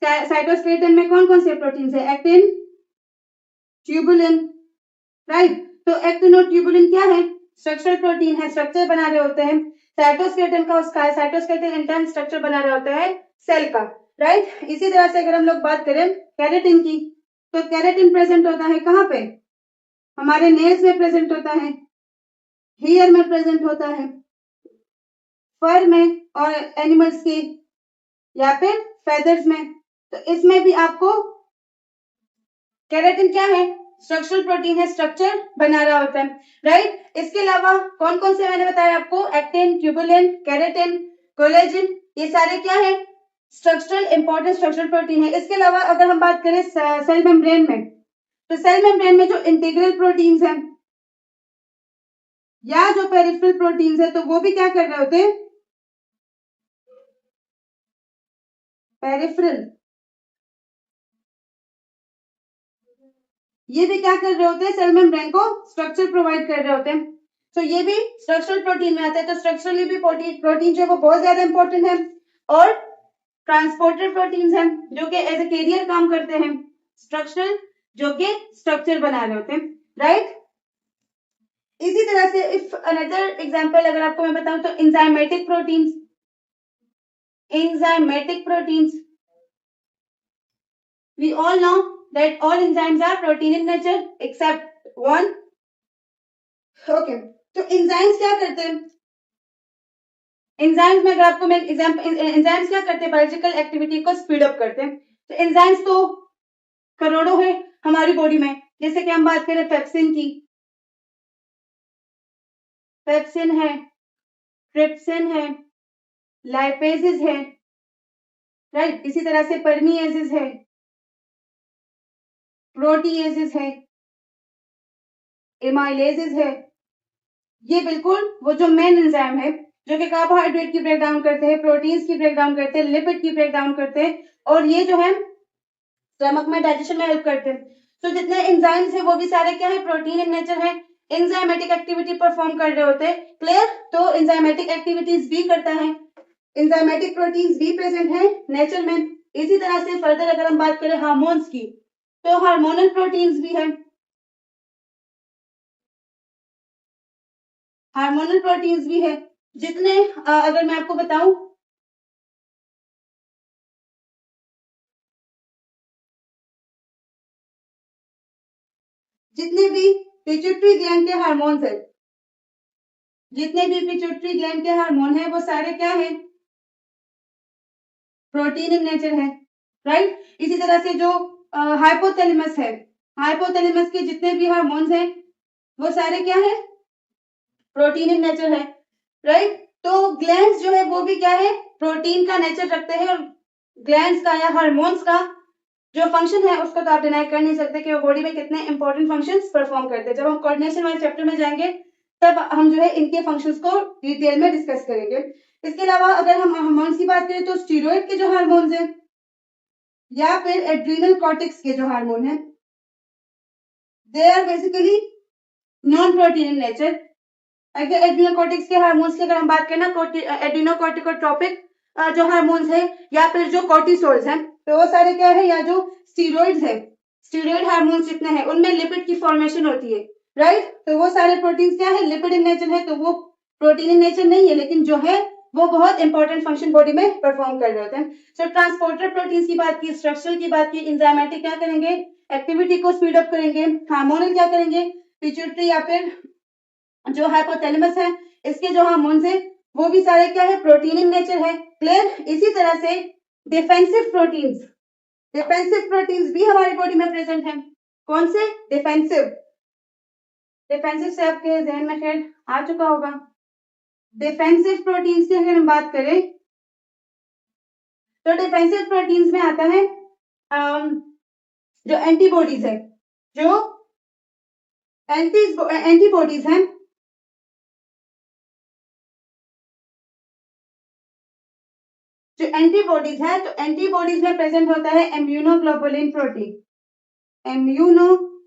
साइटोस्केलेटन में कौन कौन से प्रोटीन्स है, एक्टिन, ट्यूबुलिन, राइट। तो एक्टिन और ट्यूबुलिन क्या है, स्ट्रक्चरल प्रोटीन है, स्ट्रक्चर बना रहे होते हैं। साइटोस्केलेटन का उसका साइटोस्केलेटन इंटरन स्ट्रक्चर बना रहा होता है सेल का, राइट। इसी तरह से अगर हम लोग बात करें केराटिन की, तो केराटिन प्रेजेंट होता है कहाँ पे, हमारे नेल्स में प्रेजेंट होता है, हेयर में प्रेजेंट होता है, फर में और एनिमल्स की, या फिर फेदर्स में। तो इसमें भी आपको केराटिन क्या है, स्ट्रक्चरल प्रोटीन है, स्ट्रक्चर बना रहा होता है, राइट। इसके अलावा कौन कौन से मैंने बताया आपको, एक्टिन, ट्यूबुलिन, केराटिन, कोलेजन, ये सारे क्या है, स्ट्रक्चरल इंपॉर्टेंट स्ट्रक्चरल प्रोटीन है। इसके अलावा अगर हम बात करें सेल मेम्ब्रेन में, तो सेल मेम्ब्रेन में जो इंटीग्रल प्रोटीन्स हैं या जो पेरिफेरल प्रोटीन्स है, तो वो भी क्या कर रहे होते हैं, पेरिफेरल, ये भी क्या कर रहे होते हैं, सेल मेम्ब्रेन को स्ट्रक्चर प्रोवाइड कर रहे होते हैं। तो ये भी स्ट्रक्चरल प्रोटीन में आता है। तो स्ट्रक्चरली भी प्रोटीन जो है वो बहुत ज्यादा इंपॉर्टेंट है, और ट्रांसपोर्टर प्रोटीन्स हैं जो कि एज ए कैरियर काम करते हैं, स्ट्रक्चरल जो कि स्ट्रक्चर बना रहे होते हैं, राइट। इसी तरह से इफ अनदर एग्जांपल अगर आपको मैं बताऊं तो enzymatic proteins, enzymatic proteins, we all know that all enzymes are protein in nature except one, okay। तो एंजाइम्स क्या करते हैं, एंजाइम्स में अगर आपको मैं एग्जांपल, एंजाइम्स क्या करते हैं, बायोलॉजिकल एक्टिविटी को स्पीड अप करते हैं। तो एंजाइम्स तो करोड़ों है हमारी बॉडी में, जैसे कि हम बात करें पेप्सिन की, पेप्सिन है, ट्रिप्सिन है, लाइपेजेस है, राइट। इसी तरह से परमीएजेस है, प्रोटीएजेस है, एमाइलेजेस है। ये बिल्कुल वो जो मेन एंजाइम है जो कि कार्बोहाइड्रेट की ब्रेक डाउन करते हैं, प्रोटीन्स की ब्रेक डाउन करते हैं, लिपिड की ब्रेक डाउन करते हैं, और ये जो है स्टमक में डाइजेशन में हेल्प करते हैं। तो जितने एंजाइम्स है वो भी सारे क्या है, प्रोटीन इन नेचर है, एंजाइमेटिक एक्टिविटी परफॉर्म कर रहे होते हैं। क्लियर? तो एंजाइमेटिक एक्टिविटीज भी करता है, एंजाइमेटिक प्रोटीन्स भी प्रेजेंट है नेचर में। इसी तरह से फर्दर अगर हम बात करें हार्मोन्स की, तो हार्मोनल प्रोटीन्स भी है, हार्मोनल प्रोटीन्स भी है। जितने अगर मैं आपको बताऊं, जितने भी पिट्यूटरी ग्लैंड के हार्मोन्स है, जितने भी पिट्यूटरी ग्लैंड के हार्मोन है वो सारे क्या है, प्रोटीन इन नेचर है, राइट। इसी तरह से जो हाइपोथैलेमस है, हाइपोथैलेमस के जितने भी हार्मोन्स हैं वो सारे क्या है, प्रोटीन इन नेचर है, राइट। तो ग्लैंड्स जो है वो भी क्या है, प्रोटीन का नेचर रखते हैं। और ग्लैंड्स का या हार्मोन्स का जो फंक्शन है उसको तो आप डिनाई कर नहीं सकते कि वो बॉडी में कितने इंपॉर्टेंट फंक्शंस परफॉर्म करते हैं। जब हम कोऑर्डिनेशन वाले चैप्टर में जाएंगे तब हम जो है इनके फंक्शंस को डिटेल में डिस्कस करेंगे। इसके अलावा अगर हम हार्मोन्स की बात करें तो स्टीरॉयड के जो हार्मोन्स हैं या फिर एड्रीनल कॉर्टेक्स के जो हार्मोन है, they are basically non protein in nature. अगर एड्रीनल कॉर्टेक्स के हार्मोन्स की अगर हम बात करें ना, एड्रीनोकॉर्टिकोट्रोपिक जो हार्मोन्स है या फिर जो कॉर्टिसोल्स हैं, तो वो सारे क्या है, या जो स्टीरॉइड्स है, स्टीरॉइड हार्मोन्स जितने हैं उनमें लिपिड की फॉर्मेशन होती है, राइट। तो वो सारे प्रोटीन्स क्या है, लिपिड इन नेचर है, तो वो प्रोटीन इन नेचर नहीं है, लेकिन जो है वो बहुत इंपॉर्टेंट फंक्शन बॉडी में परफॉर्म कर रहे होते हैं। सो ट्रांसपोर्टर प्रोटीन्स की बात की, स्ट्रक्चर की बात की, एंजाइमेटिक क्या करेंगे, एक्टिविटी को स्पीड अप करेंगे, हार्मोनल क्या करेंगे, पिट्यूटरी या फिर जो हाइपोथैलेमस है इसके जो हार्मोन्स है वो भी सारे क्या है, प्रोटीन इन नेचर है। क्लियर? इसी तरह से डिफेंसिव प्रोटीन्स, डिफेंसिव प्रोटीन्स भी हमारी बॉडी में प्रेजेंट है। कौन से? डिफेंसिव। डिफेंसिव से आपके जहन में खैर आ चुका होगा। डिफेंसिव प्रोटीन्स की अगर हम बात करें तो डिफेंसिव प्रोटीन्स में आता है जो एंटीबॉडीज है, जो एंटीबॉडीज हैं, जो एंटीबॉडीज है, तो एंटीबॉडीज में प्रेजेंट होता है immunoglobulin protein, immunoglobulin,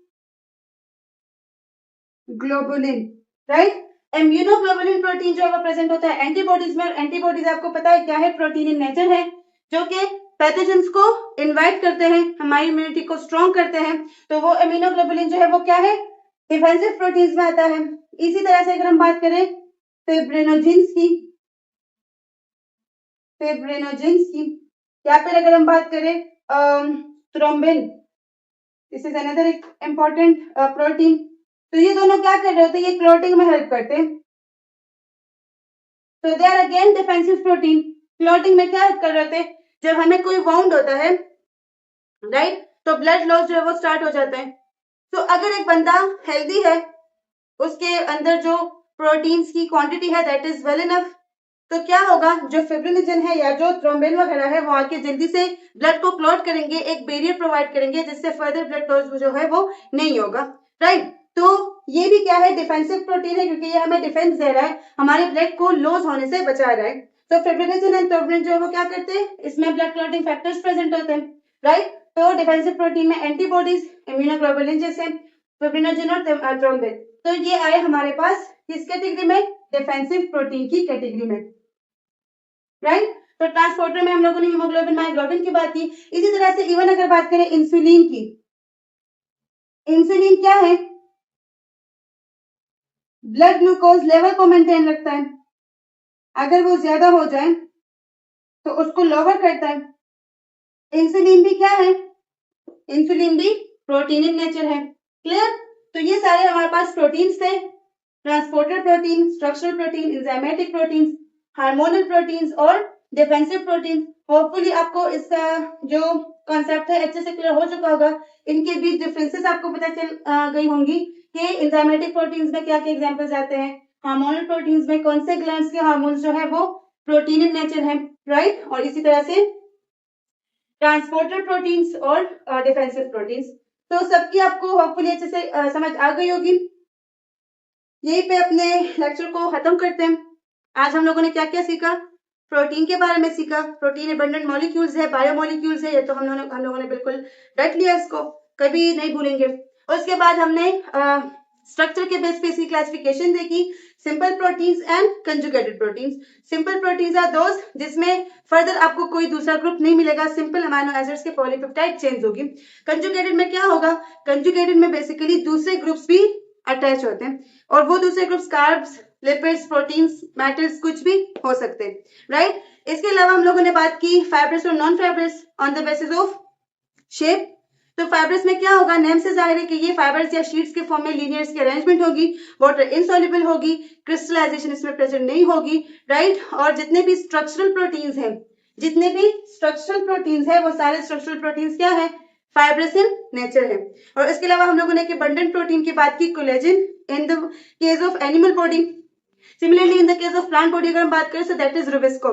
right. Immunoglobulin protein जो है वो प्रेजेंट होता है एंटीबॉडीज में, और एंटीबॉडीज आपको पता है क्या है, प्रोटीन इन नेचर है, जो कि पैथोजेंस को इनवाइट करते हैं, हमारी इम्यूनिटी को स्ट्रॉन्ग करते हैं। तो वो इम्यूनोग्लोबुलिन जो है वो क्या है, डिफेंसिव प्रोटीन्स में आता है। इसी तरह से अगर हम बात करें फिब्रिनोजेंस की, फिब्रिनोजेंस की, या फिर अगर हम बात करें thrombin, this is another important protein. तो ये दोनों क्या कर रहे होते हैं, ये क्लॉटिंग में हेल्प करते हैं। तो they are again defensive protein. Clotting में क्या हेल्प कर रहे होते हैं, जब हमें कोई वाउंड होता है, राइट, तो ब्लड लॉस जो है वो स्टार्ट हो जाता है। तो अगर एक बंदा हेल्दी है, उसके अंदर जो प्रोटीन्स की क्वांटिटी है दैट इज वेल इनफ, तो क्या होगा, जो फिब्रिनोजन है या जो थ्रोम्बिन वगैरह है वो आके जल्दी से ब्लड को क्लॉट करेंगे, एक बैरियर प्रोवाइड करेंगे जिससे फर्दर ब्लड लॉस जो है वो नहीं होगा, राइट। तो ये भी क्या है, डिफेंसिव प्रोटीन है, क्योंकि ये हमें डिफेंस दे रहा है, हमारे ब्लड को लॉस होने से बचा रहा है। तो फिब्रिनोजन एंड थ्रोम्बिन जो है वो क्या करते हैं, इसमें ब्लड क्लॉटिंग फैक्टर्स प्रेजेंट होते हैं, राइट। तो डिफेंसिव प्रोटीन में एंटीबॉडीज, इम्यूनोग्लोबुलिन जैसे फिब्रिनोजन और थ्रोम्बिन, तो ये आए हमारे पास किस कैटेगरी में, डिफेंसिव प्रोटीन की कैटेगरी में, राइट। तो ट्रांसपोर्टर में हम लोगों ने हीमोग्लोबिन मायोग्लोबिन की बात की। इसी तरह से इवन अगर बात करें इंसुलिन की, इंसुलिन क्या है, ब्लड ग्लूकोज लेवल को मेंटेन रखता है, अगर वो ज्यादा हो जाए तो उसको लोअर करता है। इंसुलिन भी क्या है, इंसुलिन भी प्रोटीन इन नेचर है। क्लियर? तो ये सारे हमारे पास प्रोटीन्स थे, transporter protein, structural protein, enzymatic proteins, hormonal proteins और डिफेंसिव प्रोटीन। होपफुली आपको इसका जो कॉन्सेप्ट है अच्छे से क्लियर हो चुका होगा। इनके बीच डिफरेंसेस आपको पता चल गई होंगी कि एंजाइमेटिक प्रोटीन्स में क्या क्या एग्जांपल्स आते हैं, हार्मोनल प्रोटीन्स में कौन से ग्लैंड्स के हार्मोन्स जो है वो प्रोटीन इन नेचर है, राइट। और इसी तरह से ट्रांसपोर्टर प्रोटीन्स और डिफेंसिव प्रोटीन्स। तो सबकी आपको होपफुली अच्छे से समझ आ गई होगी। यहीं पे अपने लेक्चर को खत्म करते हैं। आज हम लोगों ने क्या क्या सीखा? प्रोटीन के बारे में सीखा। प्रोटीन एबंडेंट मॉलिक्यूल्स है, बायोमॉलिक्यूल्स है, ये तो हम लोगों ने बिल्कुल रट लिया, इसको कभी नहीं भूलेंगे। और उसके बाद हमने स्ट्रक्चर के बेस पे इसकी क्लासिफिकेशन देखी, simple proteins and conjugated proteins. Simple proteins are those जिसमें फर्दर आपको कोई दूसरा ग्रुप नहीं मिलेगा, सिंपल अमाइनो एसिड्स के पॉलीपेप्टाइड चेन्स होगी। कंजुगेटेड में क्या होगा? कंजुगेटेड में बेसिकली दूसरे ग्रुप्स भी अटैच होते हैं, और वो दूसरे groups carbs, lipids, proteins, metals कुछ भी हो सकते हैं, राइट। इसके अलावा हम लोगों ने बात की फाइब्रस और non fibrous on the basis of shape. तो फाइब्रस में क्या होगा? नेम से जाहिर है कि ये फाइबर्स या शीट्स के फॉर्म में लीनियर्स की अरेंजमेंट होगी, वाटर इनसॉल्युबल होगी, क्रिस्टलाइजेशन इसमें प्रेजेंट नहीं होगी, राइट। और जितने भी स्ट्रक्चरल प्रोटीन्स हैं, वो सारे स्ट्रक्चरल प्रोटीन्स क्या है? फाइब्रस इन नेचर है। और इसके अलावा हम लोगों ने अबंडेंट प्रोटीन की बात की, collagen in the case of animal body. Similarly in the case of plant body अगर हम बात करें तो that is Rubisco.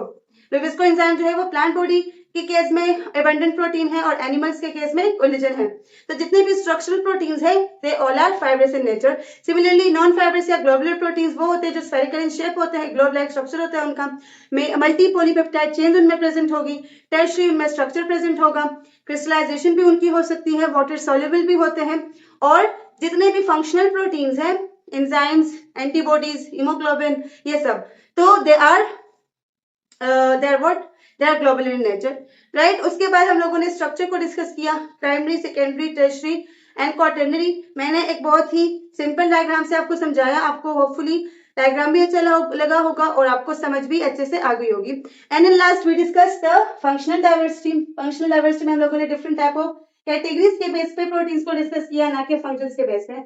Rubisco enzyme जो है वो प्लांट बॉडी के केस में एबंडेंट प्रोटीन है, और एनिमल्स के केस में कोलेजन है। तो जितने भी स्ट्रक्चरल प्रोटीन्स है they all are fibrous in nature. Similarly non fibrous या ग्लोबुलर प्रोटीन्स वो होते हैं जो स्फेरिकल इन शेप होते हैं, ग्लोब लाइक स्ट्रक्चर होता है उनका, मल्टी पॉलीपेप्टाइड चेन उनमें प्रेजेंट होगी, टर्शियरी उनमें स्ट्रक्चर प्रेजेंट होगा, क्रिस्टलाइजेशन भी उनकी हो सकती है, वाटर सॉल्युबल भी होते हैं। और जितने भी फंक्शनल प्रोटीन्स हैं, एंजाइम्स, एंटीबॉडीज, हीमोग्लोबिन, ये सब, तो they are globular in nature, right. उसके बाद हम लोगों ने स्ट्रक्चर को डिस्कस किया, primary, secondary, tertiary and quaternary. मैंने एक बहुत ही सिंपल डायग्राम से आपको समझाया, आपको होपफुली डायग्राम भी अच्छा लगा होगा और आपको समझ भी अच्छे से आ गई होगी। And in last we discuss the functional diversity. Functional diversity में हम लोगों ने डिफरेंट टाइप ऑफ कैटेगरीज के बेस पे प्रोटीन्स को डिस्कस किया, ना कि फंक्शंस के बेस पे।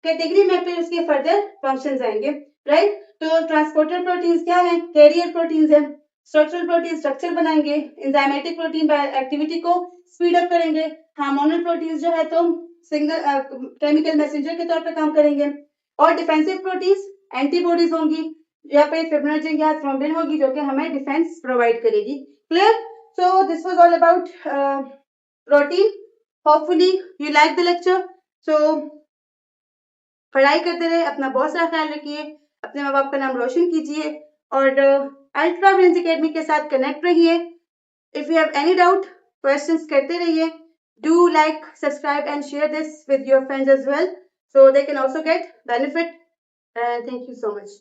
कैटेगरी में फिर उसके फर्दर फंक्शंस आएंगे, राइट। तो ट्रांसपोर्टर प्रोटीन्स क्या है? कैरियर प्रोटीन्स है। स्ट्रक्चरल प्रोटीन स्ट्रक्चर बनाएंगे, एंजाइमेटिक प्रोटीन बाय एक्टिविटी को स्पीड अप करेंगे, हार्मोनल प्रोटीन्स जो है तो सिंगल केमिकल मैसेंजर के तौर पे काम करेंगे, और डिफेंसिव प्रोटीन्स एंटीबॉडीज होंगी, या पे फिब्रिनोजन या थ्रोम्बिन होगी जो कि हमें डिफेंस प्रोवाइड करेगी। Clear? So this was all about protein. Hopefully you like the lecture. So पढ़ाई करते रहे, अपना बहुत सारा ख्याल रखिए, अपने माँ बाप का नाम रोशन कीजिए, और अल्ट्रा ब्रेन्स एकेडमी के साथ कनेक्ट रहिए। If you have any doubt, questions करते रहिए। Do like, subscribe and share this with your friends as well, so they can also get benefit, and thank you so much.